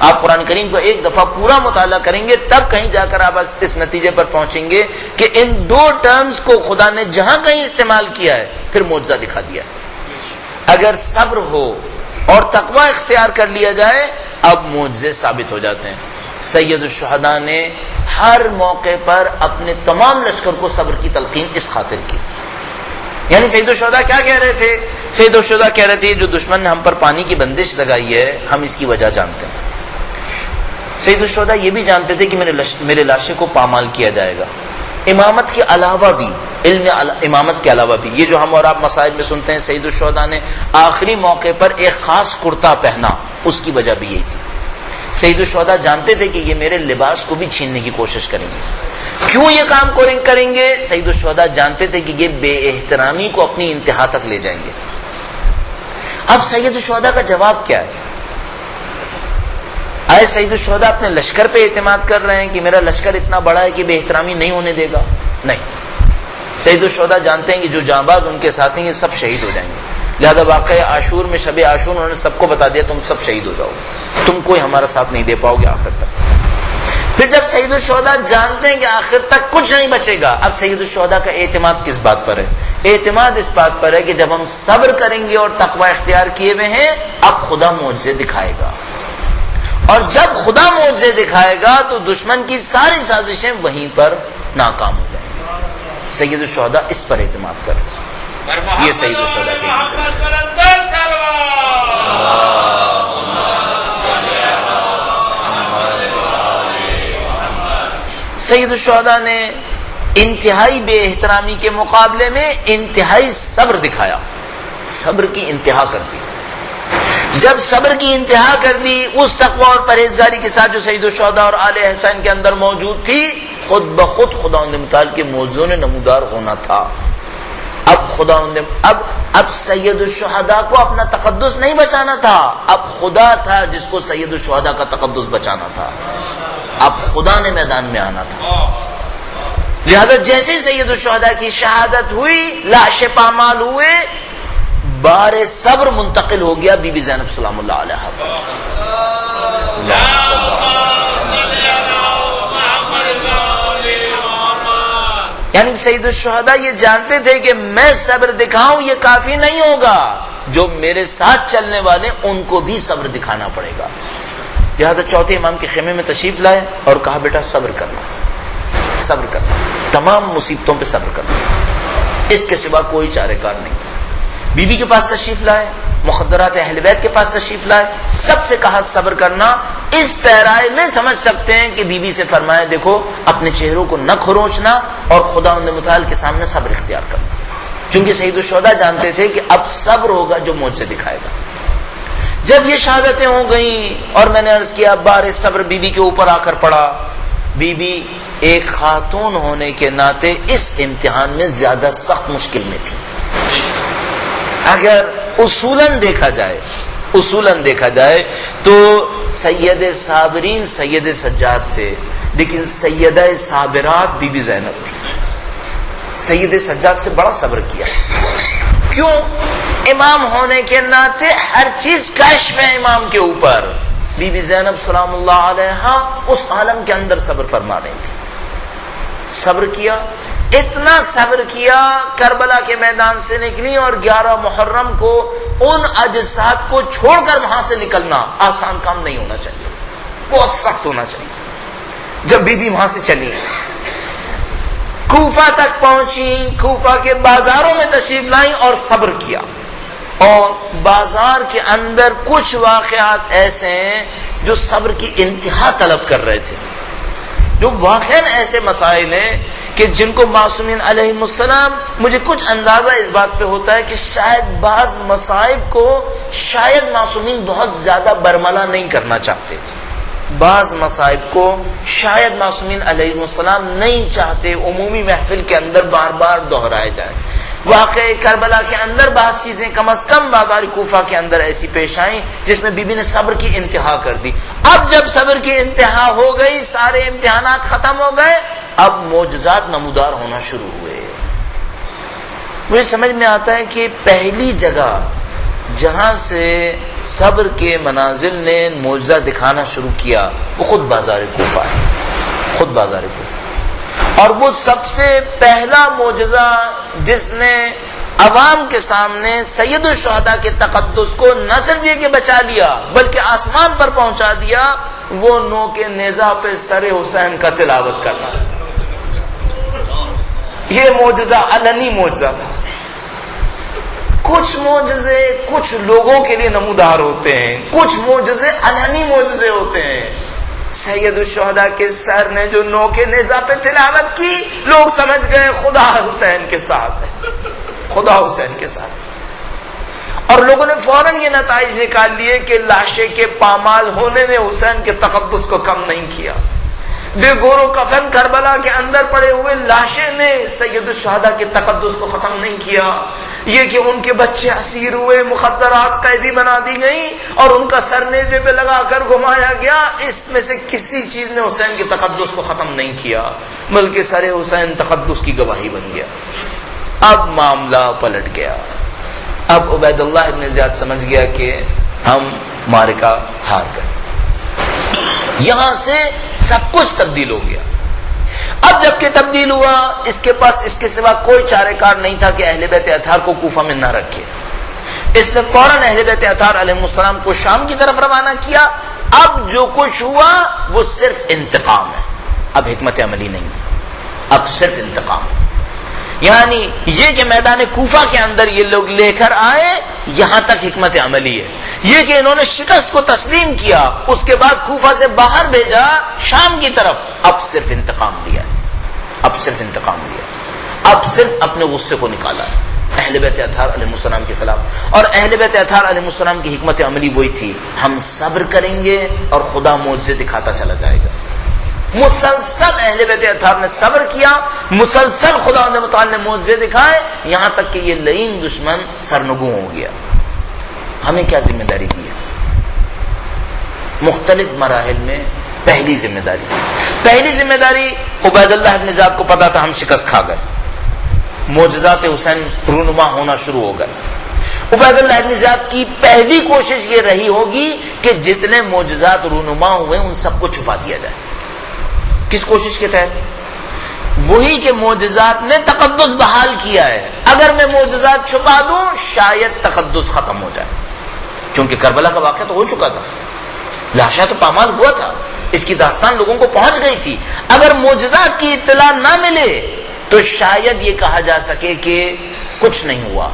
آپ قرآن کریم کو ایک دفعہ پورا مطالعہ کریں گے تب کہیں جا کر آپ اس نتیجے پر پہنچیں گے کہ ان 2 ٹرمز کو خدا نے جہاں کہیں استعمال کیا ہے پھر معجزہ دکھا دیا. اگر صبر ہو اور تقوی اختیار کر لیا جائے اب معجزے ثابت ہو جاتے ہیں. سید الشہداء نے ہر موقع پر اپنے تمام لشکر کو صبر کی تلقین اس خاطر کی. یعنی سید الشہداء کیا کہہ رہے تھے؟ سید الشہداء کہہ رہے تھے جو دشمن نے ہم پر پانی کی بندش لگائی ہے ہم اس کی وجہ جانتے ہیں. سید الشہداء یہ بھی جانتے تھے کہ میرے لاشے کو پامال کیا جائے گا. امامت کے علاوہ بھی، علم امامت کے علاوہ بھی، یہ جو ہم اور آپ مصائب میں سنتے ہیں سید الشہداء نے آخری موقع پر ایک خاص کرتا پہنا، اس کی وجہ بھی یہی تھی۔ سید الشہداء جانتے تھے کہ یہ میرے لباس کو بھی چھیننے کی کوشش کریں گے۔ کیوں یہ کام کریں گے؟ سید الشہداء جانتے تھے کہ یہ بے احترامی کو اپنی انتہا تک لے جائیں گے۔ اب سید الشہداء کا جواب کیا ہے؟ آئے سید الشہداء اپنے لشکر پہ اعتماد کر رہے ہیں کہ میرا لشکر اتنا بڑا ہے کہ بے احترامی نہیں ہونے دے گا؟ نہیں، سید الشہداء جانتے ہیں کہ جو جانباز ان کے ساتھ ہیں یہ سب شہید ہو جائیں گے، لہذا واقعہ عاشور میں، شب عاشور، انہوں نے سب کو بتا دیا تم سب شہید ہو جاؤ، تم کوئی ہمارا ساتھ نہیں دے پاؤ گے آخر تک۔ پھر جب سید الشہداء جانتے ہیں کہ آخر تک کچھ نہیں بچے گا، اب سید الشہداء کا اعتماد کس بات پر ہے؟ اعتماد اس بات پر ہے کہ جب ہم صبر کریں گے اور تقوی اختیار کیے ہوئے ہیں، اب خدا معجزے دکھائے گا، اور جب خدا معجزے دکھائے گا تو دشمن کی ساری سازشیں وہیں پر ناکام ہو جائیں گی۔ سید الشہداء اس پر اعتماد کر، یہ سید الشہداء کے سید الشہداء نے انتہائی بے احترامی کے مقابلے میں انتہائی صبر دکھایا، صبر کی انتہا کر دی۔ جب صبر کی انتہا کر دی، اس تقوی اور پرہیزگاری کے ساتھ جو سید الشہداء اور آل حسین کے اندر موجود تھی، خود بخود خداوند متعال کے موضوع نے نمودار ہونا تھا۔ اب سید الشہداء کو اپنا تقدس نہیں بچانا تھا، اب خدا تھا جس کو سید الشہداء کا تقدس بچانا تھا، اب خدا نے میدان میں آنا تھا۔ لہذا جیسے سید الشہداء کی شہادت ہوئی، لاشیں پامال ہوئے، بار صبر منتقل ہو گیا بی بی زینب سلام اللہ علیہا پر۔ یعنی سید الشہداء یہ جانتے تھے کہ میں صبر دکھاؤں یہ کافی نہیں ہوگا، جو میرے ساتھ چلنے والے ان کو بھی صبر دکھانا پڑے گا۔ لہذا چوتھے امام کے خیمے میں تشریف لائے اور کہا بیٹا صبر کرنا، صبر کرنا، تمام مصیبتوں پہ صبر کرنا، اس کے سوا کوئی چارہ کار نہیں۔ بی بی کے پاس تشریف لائے، مخدرات اہل بیت کے پاس تشریف لائے، سب سے کہا صبر کرنا۔ اس پیرائے میں سمجھ سکتے ہیں کہ بی بی سے فرمایا دیکھو اپنے چہروں کو نہ کھروچنا اور خدا متعال کے سامنے صبر اختیار کرنا، چونکہ سید الشہداء جانتے تھے کہ اب صبر ہوگا جو معجزے دکھائے گا۔ جب یہ شہادتیں ہو گئیں اور میں نے عرض کیا بار صبر بی بی کے اوپر آ کر پڑا، بی بی ایک خاتون ہونے کے ناطے اس امتحان میں زیادہ سخت مشکل میں تھی۔ اگر اصولاً دیکھا جائے تو سید صابرین سید سجاد تھے، لیکن سیدہ صابرات بی بی زینب تھی۔ سید سجاد سے بڑا صبر کیا، کیوں؟ امام ہونے کے ناطے ہر چیز کشف ہے امام کے اوپر۔ بی بی زینب سلام اللہ علیہا اس عالم کے اندر صبر فرما رہی تھی، صبر کیا، اتنا صبر کیا، کربلا کے میدان سے نکلی اور 11 محرم کو ان اجساد کو چھوڑ کر وہاں سے نکلنا آسان کام نہیں ہونا چاہیے تھا، بہت سخت ہونا چاہیے۔ جب بی بی وہاں سے چلی، کوفہ تک پہنچی، کوفہ کے بازاروں میں تشریف لائیں اور صبر کیا، اور بازار کے اندر کچھ واقعات ایسے ہیں جو صبر کی انتہا طلب کر رہے تھے، جو واقعاً ایسے مسائل ہیں کہ جن کو معصومین علیہ السلام، مجھے کچھ اندازہ اس بات پہ ہوتا ہے کہ شاید بعض مصائب کو شاید معصومین بہت زیادہ برملا نہیں کرنا چاہتے، بعض مصائب کو شاید معصومین علیہ السلام نہیں چاہتے عمومی محفل کے اندر بار بار دہرائے جائیں۔ واقع کربلا کے اندر بعض چیزیں کم از کم بازار کوفہ کے اندر ایسی پیش آئیں جس میں بی بی نے صبر کی انتہا کر دی۔ اب جب صبر کی انتہا ہو گئی، سارے امتحانات ختم ہو گئے، اب معجزات نمودار ہونا شروع ہوئے۔ مجھے سمجھ میں آتا ہے کہ پہلی جگہ جہاں سے صبر کے منازل نے معجزہ دکھانا شروع کیا وہ خود بازار کوفہ ہے، خود بازار کوفہ، اور وہ سب سے پہلا معجزہ جس نے عوام کے سامنے سید الشہداء کے تقدس کو نہ صرف یہ کہ بچا لیا بلکہ آسمان پر پہنچا دیا، وہ نو کے نیزہ پہ سر حسین کا تلاوت کرنا۔ یہ معجزہ علنی معجزہ تھا۔ کچھ معجزے کچھ لوگوں کے لیے نمودار ہوتے ہیں، کچھ معجزے علنی معجزے ہوتے ہیں۔ سید الشہداء کے سر نے جو نوک نیزہ پہ تلاوت کی، لوگ سمجھ گئے خدا حسین کے ساتھ ہے، خدا حسین کے ساتھ ہے۔ اور لوگوں نے فوراً یہ نتائج نکال لیے کہ لاشے کے پامال ہونے نے حسین کے تقدس کو کم نہیں کیا، بے گور و کفن کربلا کے اندر پڑے ہوئے لاشیں نے سید الشہداء کے تقدس کو ختم نہیں کیا۔ یہ کہ ان کے بچے اسیر ہوئے، مخدرات قیدی بنا دی گئی اور ان کا سر نیزے پہ لگا کر گھمایا گیا، اس میں سے کسی چیز نے حسین کے تقدس کو ختم نہیں کیا، بلکہ سر حسین تقدس کی گواہی بن گیا۔ اب معاملہ پلٹ گیا، اب عبید اللہ ابن زیاد سمجھ گیا کہ ہم معرکہ ہار گئے، یہاں سے سب کچھ تبدیل ہو گیا۔ اب جب کہ تبدیل ہوا، اس کے پاس اس کے سوا کوئی چارہ کار نہیں تھا کہ اہل بیت اطہار کو کوفہ میں نہ رکھے۔ اس نے فوراً اہل بیت اطہار علیہ السلام کو شام کی طرف روانہ کیا۔ اب جو کچھ ہوا وہ صرف انتقام ہے، اب حکمت عملی نہیں ہے، اب صرف انتقام ہے۔ یعنی یہ کہ میدان کوفہ کے اندر یہ لوگ لے کر آئے، یہاں تک حکمت عملی ہے۔ یہ کہ انہوں نے شکست کو تسلیم کیا، اس کے بعد کوفہ سے باہر بھیجا شام کی طرف، اب صرف انتقام لیا، اب صرف انتقام لیا، اب صرف اپنے غصے کو نکالا اہل بیت اطہار علیہ السلام کے خلاف۔ اور اہل بیت اطہار علیہ السلام کی حکمت عملی وہی تھی، ہم صبر کریں گے اور خدا معجزے دکھاتا چلا جائے گا۔ مسلسل اہل بیت اطہار نے صبر کیا، مسلسل خدا متعال نے معجزے دکھائے، یہاں تک کہ یہ لعین دشمن سرنگوں ہو گیا۔ ہمیں کیا ذمہ داری دی ہے؟ مختلف مراحل میں پہلی ذمہ داری عبید اللہ ابن زیاد کو پتا تھا ہم شکست کھا گئے، معجزات حسین رونما ہونا شروع ہو گئے۔ عبید اللہ ابن زیاد کی پہلی کوشش یہ رہی ہوگی کہ جتنے معجزات رونما ہوئے ان سب کو چھپا دیا جائے۔ کس کوشش کے تحت؟ وہی کہ معجزات نے تقدس بحال کیا ہے، اگر میں معجزات چھپا دوں شاید تقدس ختم ہو جائے، کیونکہ کربلا کا واقعہ تو ہو چکا تھا، لاشا تو پامال ہوا تھا، اس کی داستان لوگوں کو پہنچ گئی تھی۔ اگر معجزات کی اطلاع نہ ملے تو شاید یہ کہا جا سکے کہ کچھ نہیں ہوا۔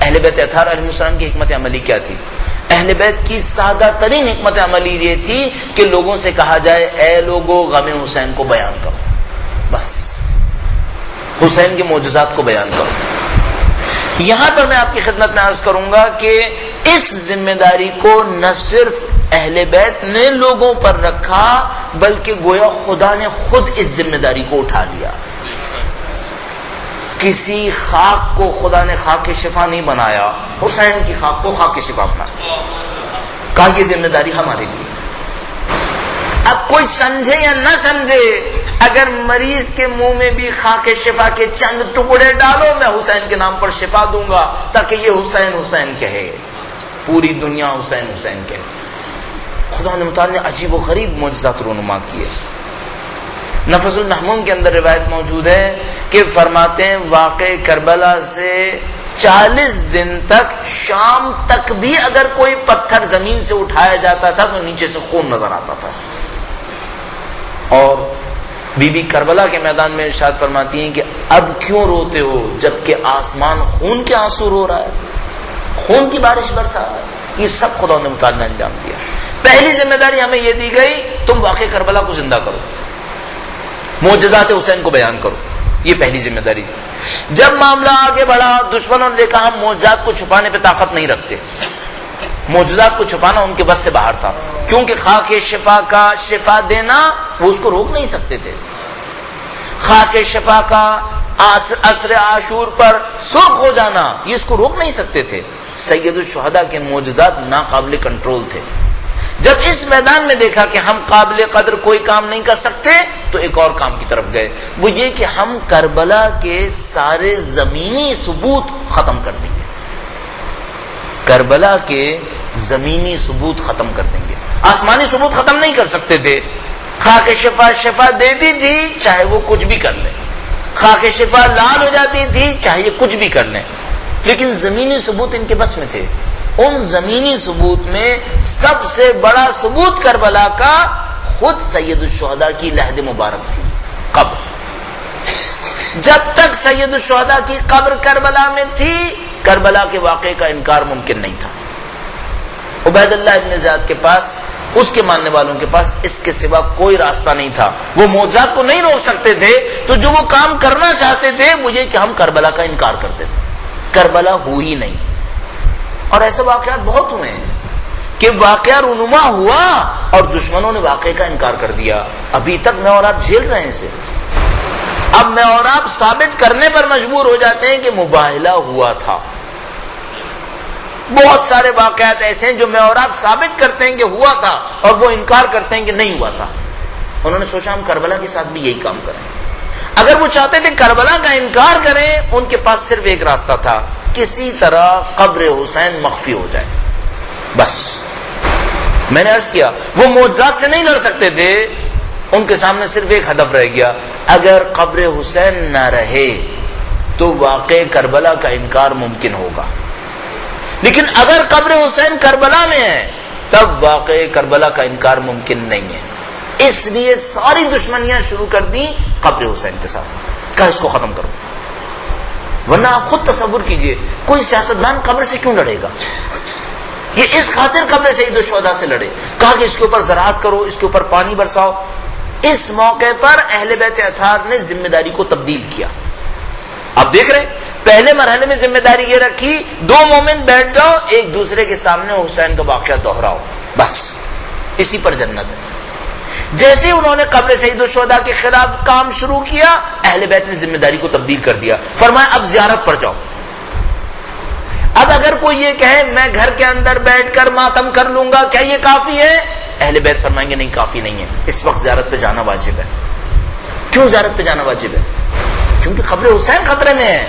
اہل بیت اطہار علیہ السلام کی حکمت عملی کیا تھی؟ اہل بیت کی سادہ ترین حکمت عملی یہ تھی کہ لوگوں سے کہا جائے اے لوگو غم حسین کو بیان کرو، بس حسین کے معجزات کو بیان کرو۔ یہاں پر میں آپ کی خدمت میں عرض کروں گا کہ اس ذمہ داری کو نہ صرف اہل بیت نے لوگوں پر رکھا بلکہ گویا خدا نے خود اس ذمہ داری کو اٹھا لیا۔ کسی خاک کو خدا نے خاک شفا نہیں بنایا، حسین کی خاک کو خاک شفا بنایا، کہا یہ ذمہ داری ہمارے لیے۔ اب کوئی سمجھے یا نہ سمجھے، اگر مریض کے منہ میں بھی خاک شفا کے چند ٹکڑے ڈالو میں حسین کے نام پر شفا دوں گا تاکہ یہ حسین حسین کہے، پوری دنیا حسین حسین کہے۔ خدا نے متعال نے عجیب و غریب معجزات رونما کیے۔ نفس المحموم کے اندر روایت موجود ہے کہ فرماتے ہیں واقع کربلا سے 40 دن تک شام تک بھی اگر کوئی پتھر زمین سے اٹھایا جاتا تھا تو نیچے سے خون نظر آتا تھا۔ اور بی بی کربلا کے میدان میں ارشاد فرماتی ہیں کہ اب کیوں روتے ہو جبکہ آسمان خون کے آنسو رو رہا ہے، خون کی بارش برسا رہا ہے۔ یہ سب خدا نے متعال نے انجام دیا۔ پہلی ذمہ داری ہمیں یہ دی گئی تم واقع کربلا کو زندہ کرو، معجزات حسین کو بیان کرو، یہ پہلی ذمہ داری تھی۔ جب معاملہ آگے بڑھا دشمنوں نے دیکھا ہم معجزات کو چھپانے پہ طاقت نہیں رکھتے، معجزات کو چھپانا ان کے بس سے باہر تھا، کیونکہ خاک شفا کا شفا دینا وہ اس کو روک نہیں سکتے تھے، خاک شفا کا عصر عاشور پر سرخ ہو جانا یہ اس کو روک نہیں سکتے تھے۔ سید الشہداء کے معجزات ناقابل کنٹرول تھے۔ جب اس میدان میں دیکھا کہ ہم قابل قدر کوئی کام نہیں کر سکتے تو ایک اور کام کی طرف گئے، وہ یہ کہ ہم کربلا کے سارے زمینی ثبوت ختم کر دیں گے، کربلا کے زمینی ثبوت ختم کر دیں گے۔ آسمانی ثبوت ختم نہیں کر سکتے تھے، خاک شفا شفا دیتی تھی چاہے وہ کچھ بھی کر لیں، خاک شفا لال ہو جاتی تھی چاہے یہ کچھ بھی کر لیں، لیکن زمینی ثبوت ان کے بس میں تھے۔ ان زمینی ثبوت میں سب سے بڑا ثبوت کربلا کا خود سید الشہداء کی لحد مبارک تھی، قبر۔ جب تک سید الشہداء کی قبر کربلا میں تھی کربلا کے واقعے کا انکار ممکن نہیں تھا۔ عبید اللہ ابن زیاد کے پاس اس کے ماننے والوں کے پاس اس کے سوا کوئی راستہ نہیں تھا. وہ معجزات کو نہیں روک سکتے تھے, تو جو وہ کام کرنا چاہتے تھے وہ یہ کہ ہم کربلا کا انکار کرتے تھے. کربلا ہوئی نہیں. اور ایسے واقعات بہت ہوئے ہیں کہ واقعہ رونما ہوا اور دشمنوں نے واقعے کا انکار کر دیا. ابھی تک میں اور آپ جھیل رہے ہیں اسے. اب میں اور آپ ثابت کرنے پر مجبور ہو جاتے ہیں کہ مباہلہ ہوا تھا. بہت سارے واقعات ایسے ہیں جو میں اور آپ ثابت کرتے ہیں کہ ہوا تھا اور وہ انکار کرتے ہیں کہ نہیں ہوا تھا. انہوں نے سوچا ہم کربلا کے ساتھ بھی یہی کام کریں. اگر وہ چاہتے تھے کربلا کا انکار کریں, ان کے پاس صرف ایک راستہ تھا, کسی طرح قبر حسین مخفی ہو جائے. بس میں نے عرض کیا وہ معجزات سے نہیں لڑ سکتے تھے, ان کے سامنے صرف ایک ہدف رہ گیا, اگر قبر حسین نہ رہے تو واقع کربلا کا انکار ممکن ہوگا, لیکن اگر قبر حسین کربلا میں ہے تب واقع کربلا کا انکار ممکن نہیں ہے. اس لیے ساری دشمنیاں شروع کر دی قبر حسین کے ساتھ, کہا اس کو ختم کرو. ورنہ آپ خود تصور کیجئے کوئی سیاستدان قبر سے کیوں لڑے گا؟ یہ اس خاطر قبر سید الشہداء سے لڑے, کہا کہ اس کے اوپر زراعت کرو, اس کے اوپر پانی برساؤ. اس موقع پر اہل بیت اطہار نے ذمہ داری کو تبدیل کیا. آپ دیکھ رہے ہیں پہلے مرحلے میں ذمہ داری یہ رکھی, دو مومن بیٹھ جاؤ ایک دوسرے کے سامنے حسین کا واقعہ دوہراؤ, بس اسی پر جنت ہے. جیسے انہوں نے قبر سید الشہداء کے خلاف کام شروع کیا, اہل بیت نے ذمہ داری کو تبدیل کر دیا. فرمایا اب زیارت پر جاؤ. اب اگر کوئی یہ کہے میں گھر کے اندر بیٹھ کر ماتم کر لوں گا, کیا یہ کافی ہے؟ اہل بیت فرمائیں گے نہیں, کافی نہیں ہے, اس وقت زیارت پہ جانا واجب ہے. کیوں زیارت پہ جانا واجب ہے؟ کیونکہ قبر حسین خطرے میں ہے.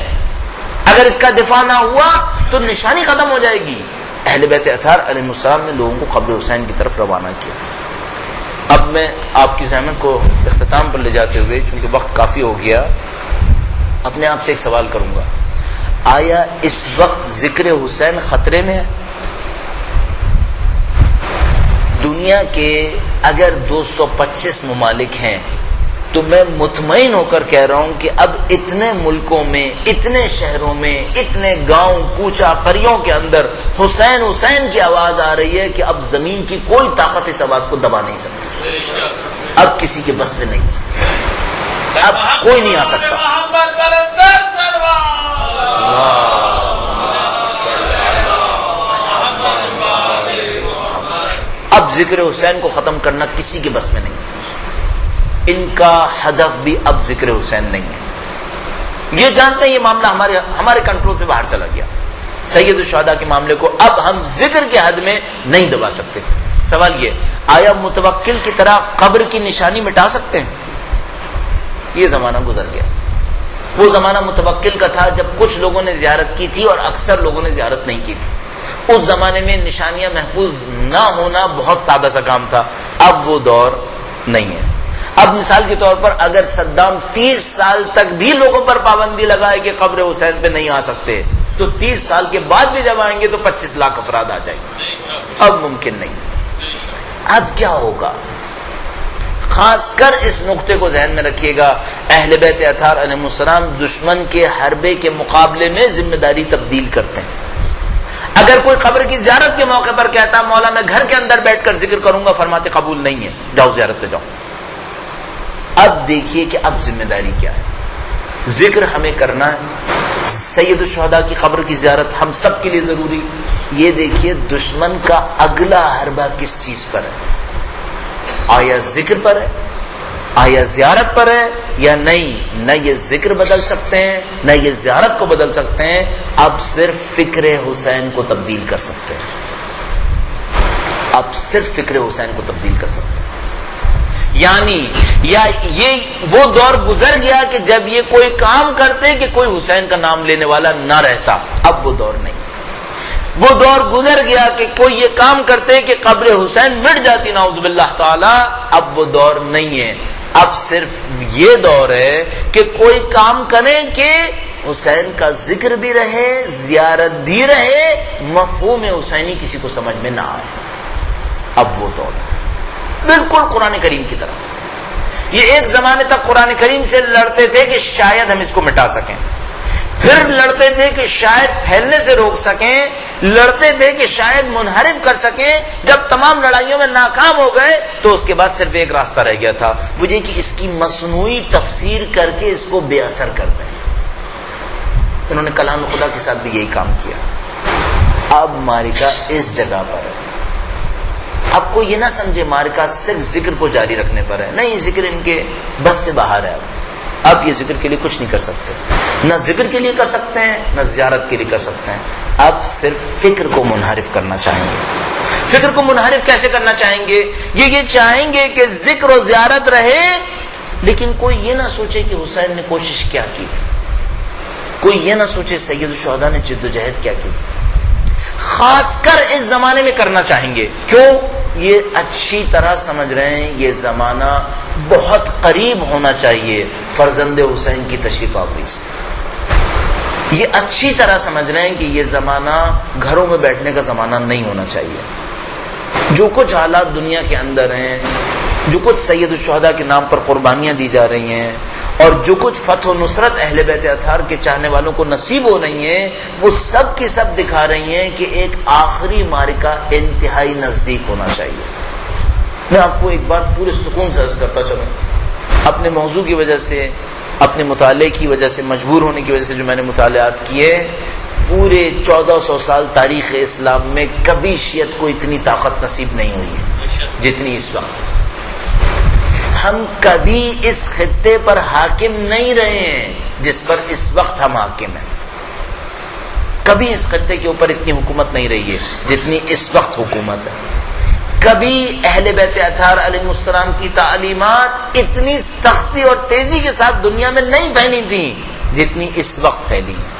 اگر اس کا دفاع نہ ہوا تو نشانی ختم ہو جائے گی. اہل بیت اطہار علیہ السلام نے لوگوں کو قبر حسین کی طرف روانہ کیا. اب میں آپ کی زحمت کو اختتام پر لے جاتے ہوئے, چونکہ وقت کافی ہو گیا, اپنے آپ سے ایک سوال کروں گا, آیا اس وقت ذکر حسین خطرے میں ہے؟ دنیا کے اگر 225 ممالک ہیں تو میں مطمئن ہو کر کہہ رہا ہوں کہ اب اتنے ملکوں میں, اتنے شہروں میں, اتنے گاؤں کوچا قریوں کے اندر حسین حسین کی آواز آ رہی ہے کہ اب زمین کی کوئی طاقت اس آواز کو دبا نہیں سکتی. اب کسی کے بس میں نہیں, اب کوئی نہیں آ سکتا. اب ذکر حسین کو ختم کرنا کسی کے بس میں نہیں. ان کا ہدف بھی اب ذکر حسین نہیں ہے. یہ جانتے ہیں یہ معاملہ ہمارے کنٹرول سے باہر چلا گیا. سید الشہداء کے معاملے کو اب ہم ذکر کے حد میں نہیں دبا سکتے. سوال یہ, آیا متوکل کی طرح قبر کی نشانی مٹا سکتے ہیں؟ یہ زمانہ گزر گیا. وہ زمانہ متوکل کا تھا جب کچھ لوگوں نے زیارت کی تھی اور اکثر لوگوں نے زیارت نہیں کی تھی. اس زمانے میں نشانیاں محفوظ نہ ہونا بہت سادہ سا کام تھا. اب وہ دور نہیں ہے. اب مثال کے طور پر اگر صدام 30 سال تک بھی لوگوں پر پابندی لگائے کہ قبر حسین پہ نہیں آ سکتے, تو 30 سال کے بعد بھی جب آئیں گے تو 25 لاکھ افراد آ جائیں گے. اب ممکن نہیں. اب کیا ہوگا؟ خاص کر اس نقطے کو ذہن میں رکھیے گا, اہل بیت اطہار علیہ السلام دشمن کے حربے کے مقابلے میں ذمہ داری تبدیل کرتے ہیں. اگر کوئی قبر کی زیارت کے موقع پر کہتا مولا میں گھر کے اندر بیٹھ کر ذکر کروں گا, فرماتے قبول نہیں ہے, جاؤ زیارت پہ جاؤ. اب دیکھیے کہ اب ذمہ داری کیا ہے. ذکر ہمیں کرنا ہے. سید الشہداء کی قبر کی زیارت ہم سب کے لیے ضروری. یہ دیکھیے دشمن کا اگلا حربہ کس چیز پر ہے. آیا ذکر پر ہے, آیا زیارت پر ہے یا نہیں. نہ یہ ذکر بدل سکتے ہیں نہ یہ زیارت کو بدل سکتے ہیں. اب صرف فکر حسین کو تبدیل کر سکتے ہیں. اب صرف فکر حسین کو تبدیل کر سکتے ہیں. یعنی یا یہ وہ دور گزر گیا کہ جب یہ کوئی کام کرتے کہ کوئی حسین کا نام لینے والا نہ رہتا. اب وہ دور نہیں. وہ دور گزر گیا کہ کوئی یہ کام کرتے کہ قبر حسین مٹ جاتی نعوذ باللہ تعالی. اب وہ دور نہیں ہے. اب صرف یہ دور ہے کہ کوئی کام کریں کہ حسین کا ذکر بھی رہے, زیارت بھی رہے, مفہوم حسینی کسی کو سمجھ میں نہ آئے. اب وہ دور بالکل قرآن کریم کی طرح. یہ ایک زمانے تک قرآن کریم سے لڑتے تھے کہ شاید ہم اس کو مٹا سکیں, پھر لڑتے تھے کہ شاید پھیلنے سے روک سکیں, لڑتے تھے کہ شاید منحرف کر سکیں. جب تمام لڑائیوں میں ناکام ہو گئے تو اس کے بعد صرف ایک راستہ رہ گیا تھا, وہ یہ کہ اس کی مصنوعی تفسیر کر کے اس کو بے اثر کر دیں. انہوں نے کلام خدا کے ساتھ بھی یہی کام کیا. اب مارکا اس جگہ پر ہے. اب کو یہ نہ سمجھے مارکا صرف ذکر کو جاری رکھنے پر ہے, نہیں, ذکر ان کے بس سے باہر ہے. اب یہ ذکر کے لیے کچھ نہیں کر سکتے, نہ ذکر کے لیے کر سکتے ہیں نہ زیارت کے لیے کر سکتے ہیں. اب صرف فکر کو منحرف کرنا چاہیں گے. فکر کو منحرف کیسے کرنا چاہیں گے؟ یہ چاہیں گے کہ ذکر و زیارت رہے, لیکن کوئی یہ نہ سوچے کہ حسین نے کوشش کیا کی تھی, کوئی یہ نہ سوچے سید الشہداء نے جد و جہد کیا کی تھی. خاص کر اس زمانے میں کرنا چاہیں گے. کیوں؟ یہ اچھی طرح سمجھ رہے ہیں یہ زمانہ بہت قریب ہونا چاہیے فرزند حسین کی تشریف آوری سے. یہ اچھی طرح سمجھ رہے ہیں کہ یہ زمانہ گھروں میں بیٹھنے کا زمانہ نہیں ہونا چاہیے. جو کچھ حالات دنیا کے اندر ہیں, جو کچھ سید الشہداء کے نام پر قربانیاں دی جا رہی ہیں, اور جو کچھ فتح و نصرت اہل بیت اطہار کے چاہنے والوں کو نصیب ہو رہی ہیں, وہ سب کی سب دکھا رہی ہیں کہ ایک آخری معرکہ انتہائی نزدیک ہونا چاہیے. میں آپ کو ایک بات پورے سکون سے عرض کرتا چلوں. اپنے موضوع کی وجہ سے, اپنے مطالعے کی وجہ سے, مجبور ہونے کی وجہ سے جو میں نے مطالعات کیے, پورے 1400 سال تاریخ اسلام میں کبھی شیعت کو اتنی طاقت نصیب نہیں ہوئی ہے جتنی اس وقت. ہم کبھی اس خطے پر حاکم نہیں رہے ہیں جس پر اس وقت ہم حاکم ہیں. کبھی اس خطے کے اوپر اتنی حکومت نہیں رہی ہے جتنی اس وقت حکومت ہے. کبھی اہل بیت اطہار علیہ السلام کی تعلیمات اتنی سختی اور تیزی کے ساتھ دنیا میں نہیں پھیلی تھیں جتنی اس وقت پھیلی ہیں.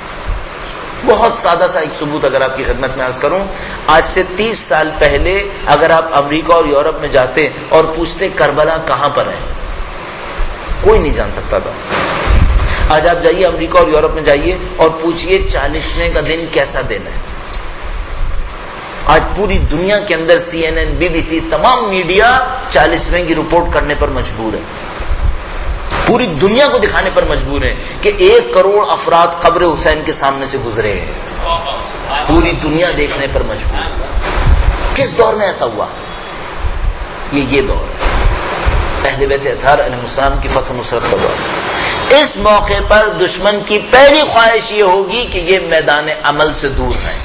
بہت سادہ سا ایک ثبوت اگر آپ کی خدمت میں عرض کروں, آج سے 30 سال پہلے اگر آپ امریکہ اور یورپ میں جاتے اور پوچھتے کربلا کہاں پر ہے, کوئی نہیں جان سکتا تھا. آج آپ جائیے امریکہ اور یورپ میں جائیے اور پوچھئے 40ویں کا دن کیسا دن ہے. آج پوری دنیا کے اندر CNN, BBC, تمام میڈیا 40ویں کی رپورٹ کرنے پر مجبور ہے. پوری دنیا کو دکھانے پر مجبور ہیں کہ 1 کروڑ افراد قبر حسین کے سامنے سے گزرے ہیں. پوری دنیا دیکھنے پر مجبور ہے. کس دور میں ایسا ہوا؟ یہ دور ہے اہل بیت اطہار علیہ السلام کی فتح نصرت کا دور. اس موقع پر دشمن کی پہلی خواہش یہ ہوگی کہ یہ میدان عمل سے دور رہیں.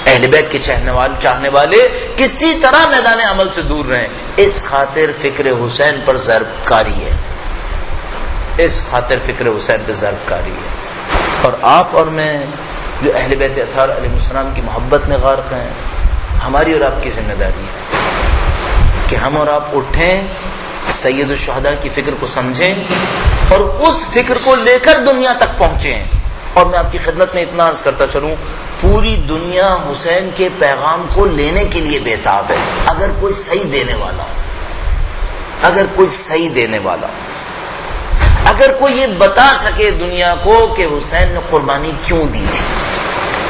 اہل بیت کے چاہنے والے کسی طرح میدان عمل سے دور رہیں. اس خاطر فکر حسین پر ضرب کاری ہے, اس خاطر فکر حسین پہ ضرب کاری ہے. اور آپ اور میں جو اہل بیت اطہار علیہ السلام کی محبت میں غارق ہیں, ہماری اور آپ کی ذمہ داری ہے کہ ہم اور آپ اٹھیں, سید الشہداء کی فکر کو سمجھیں اور اس فکر کو لے کر دنیا تک پہنچیں. اور میں آپ کی خدمت میں اتنا عرض کرتا چلوں, پوری دنیا حسین کے پیغام کو لینے کے لیے بےتاب ہے. اگر کوئی صحیح دینے والا ہو, اگر کوئی صحیح دینے والا ہو, اگر کوئی یہ بتا سکے دنیا کو کہ حسین نے قربانی کیوں دی تھی.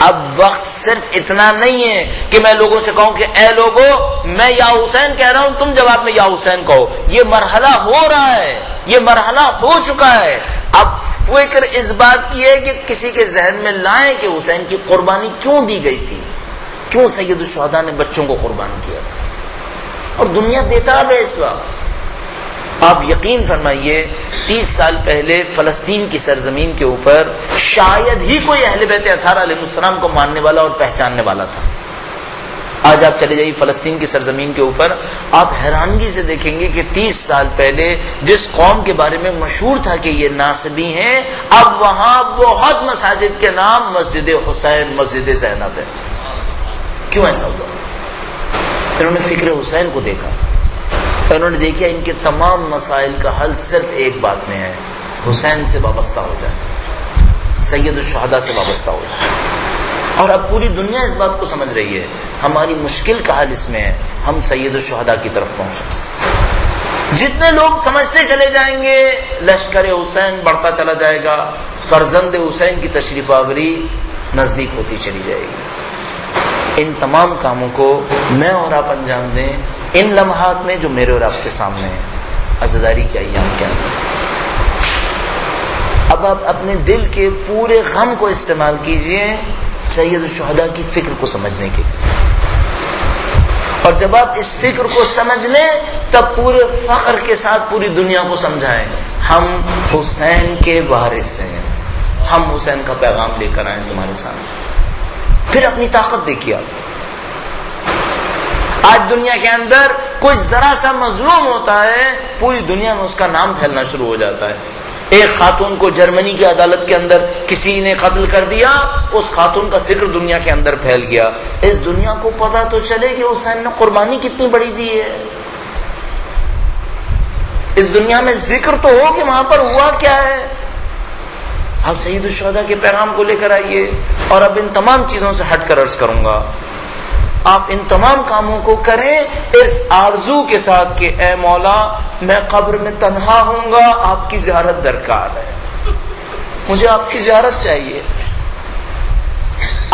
اب وقت صرف اتنا نہیں ہے کہ میں لوگوں سے کہوں کہ اے لوگو میں یا حسین کہہ رہا ہوں, تم جواب میں یا حسین کہو. یہ مرحلہ ہو رہا ہے, یہ مرحلہ ہو چکا ہے. اب فکر اس بات کی ہے کہ کسی کے ذہن میں لائیں کہ حسین کی قربانی کیوں دی گئی تھی, کیوں سید الشہداء نے بچوں کو قربان کیا تھا. اور دنیا بےتاب ہے اس وقت. آپ یقین فرمائیے 30 سال پہلے فلسطین کی سرزمین کے اوپر شاید ہی کوئی اہل بیت اطہار علیہ السلام کو ماننے والا اور پہچاننے والا تھا. آج آپ چلے جائیے فلسطین کی سرزمین کے اوپر, آپ حیرانگی سے دیکھیں گے کہ 30 سال پہلے جس قوم کے بارے میں مشہور تھا کہ یہ ناصبی ہیں, اب وہاں بہت مساجد کے نام مسجد حسین, مسجد زینب ہے. کیوں ایسا ہوا؟ انہوں نے فکر حسین کو دیکھا, انہوں نے دیکھا ان کے تمام مسائل کا حل صرف ایک بات میں ہے, حسین سے وابستہ ہو جائے, سید الشہداء سے وابستہ ہو جائے. اور اب پوری دنیا اس بات کو سمجھ رہی ہے. ہماری مشکل کا حل اس میں ہے, ہم سید الشہداء کی طرف پہنچیں. جتنے لوگ سمجھتے چلے جائیں گے لشکر حسین بڑھتا چلا جائے گا, فرزند حسین کی تشریف آوری نزدیک ہوتی چلی جائے گی. ان تمام کاموں کو میں اور آپ انجام دیں ان لمحات میں جو میرے اور آپ کے سامنے ہیں, عزاداری کے ایام کے اندر. اب آپ اپنے دل کے پورے غم کو استعمال کیجئے سید الشہداء کی فکر کو سمجھنے کے لیے، اور جب آپ اس فکر کو سمجھ لیں تب پورے فخر کے ساتھ پوری دنیا کو سمجھائیں ہم حسین کے وارث ہیں، ہم حسین کا پیغام لے کر آئیں تمہارے سامنے۔ پھر اپنی طاقت دیکھیے آپ، آج دنیا کے اندر کوئی ذرا سا مظلوم ہوتا ہے پوری دنیا میں اس کا نام پھیلنا شروع ہو جاتا ہے۔ ایک خاتون کو جرمنی کی عدالت کے اندر کسی نے قتل کر دیا، اس خاتون کا ذکر دنیا کے اندر پھیل گیا۔ اس دنیا کو پتا تو چلے کہ حسین نے قربانی کتنی بڑی دی ہے، اس دنیا میں ذکر تو ہو کہ وہاں پر ہوا کیا ہے۔ آپ سید الشہداء کے پیغام کو لے کر آئیے، اور اب ان تمام چیزوں سے ہٹ کر عرض کروں گا، آپ ان تمام کاموں کو کریں اس آرزو کے ساتھ کہ اے مولا میں قبر میں تنہا ہوں گا، آپ کی زیارت درکار ہے، مجھے آپ کی زیارت چاہیے۔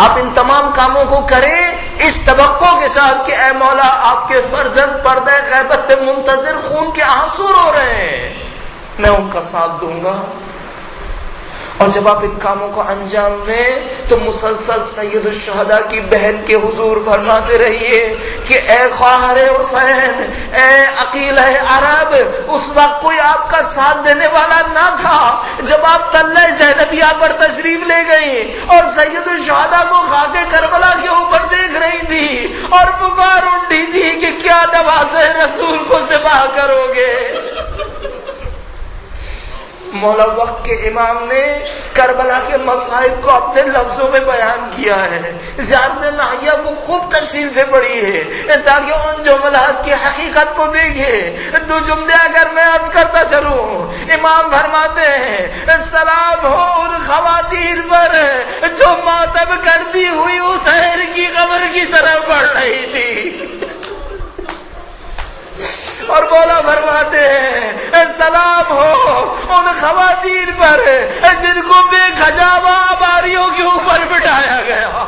آپ ان تمام کاموں کو کریں اس توقع کے ساتھ کہ اے مولا آپ کے فرزند پردہ غیبت پہ منتظر خون کے آنسو رو رہے ہیں، میں ان کا ساتھ دوں گا۔ اور جب آپ ان کاموں کو انجام دیں تو مسلسل سید الشہداء کی بہن کے حضور فرماتے رہیے کہ اے خواہر حسین، اے عقیلہ عرب، اس وقت کوئی آپ کا ساتھ دینے والا نہ تھا جب آپ طلعہ زینبیہ پر تشریف لے گئی اور سید الشہداء کو خاک کربلا کے اوپر دیکھ رہی تھی اور پکار اٹھی تھی کہ کیا نوازے رسول کو ذبح کرو گے۔ مولا وقت کے امام نے کربلا کے مصائب کو اپنے لفظوں میں بیان کیا ہے، زیارت ناحیہ کو خوب تفصیل سے پڑھی ہے تاکہ ان جملات کی حقیقت کو دیکھے۔ دو جملے اگر میں عرض کرتا چلوں، امام فرماتے ہیں سلام ہو ان خواتین پر جو ماتم کرتی ہوئی حسین کی قبر کی طرف بڑھ رہی تھی، اور مولا فرماتے ہیں سلام ہو ان خواتین پر جن کو بے خجابہ باریوں کے اوپر بٹھایا گیا۔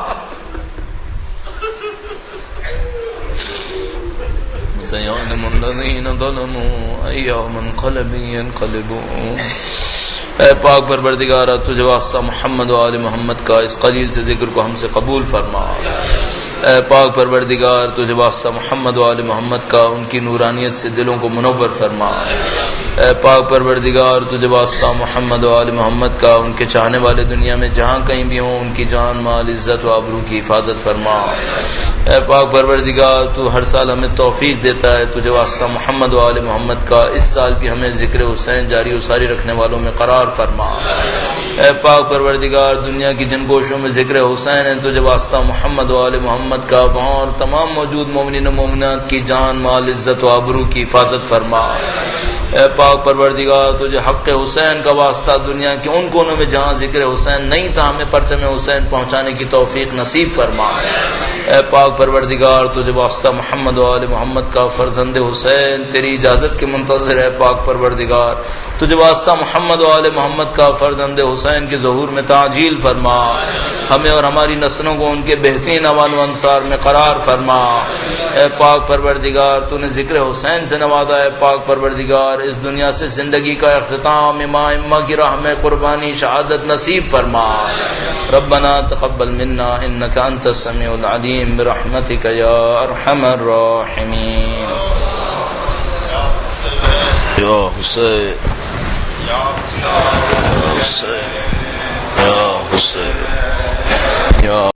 سيعلم الذين ظلموا أي منقلب ينقلبون۔ اے پاک پروردگارہ تجھے واسطہ محمد و آل محمد کا اس قلیل سے ذکر کو ہم سے قبول فرما۔ اے پاک پروردگار تجھے واسطہ محمد و آل محمد کا ان کی نورانیت سے دلوں کو منور فرما۔ اے پاک پروردگار تجھے واسطہ محمد و آل محمد کا ان کے چاہنے والے دنیا میں جہاں کہیں بھی ہوں ان کی جان مال عزت و آبرو کی حفاظت فرما۔ اے پاک پروردگار تو ہر سال ہمیں توفیق دیتا ہے، تجھے واسطہ محمد و آل محمد کا اس سال بھی ہمیں ذکر حسین جاری و ساری رکھنے والوں میں قرار فرما۔ اے پاک پروردگار دنیا کی جن گوشوں میں ذکر حسین ہے تجھے واسطہ محمد و آل محمد کا وہاں اور تمام موجود مومنین و مومنات کی جان مال عزت و آبرو کی حفاظت فرما۔ اے پاک پروردگار تجھے حق حسین کا واسطہ دنیا کے ان کونوں میں جہاں ذکر حسین نہیں تھا ہمیں پرچم حسین پہنچانے کی توفیق نصیب فرما۔ اے پاک پروردگار تجھے واسطہ محمد و آل محمد کا فرزند حسین تیری اجازت کے منتظر ہے، پاک پروردگار تجھے واسطہ محمد و آل محمد کا فرزند حسین کے ظہور میں تعجیل فرما، ہمیں اور ہماری نسلوں کو ان کے بہترین اوان و انصار میں قرار فرما۔ اے پاک پروردگار تو نے ذکر حسین سے نوازا ہے، پاک پروردگار اس دنیا سے زندگی کا اختتام امام کی راہ میں قربانی شہادت نصیب فرما۔ ربنا تقبل منا انك انت السميع العليم برحمتك يا ارحم الراحمين۔ یا حسین یا حسین یا حسین یا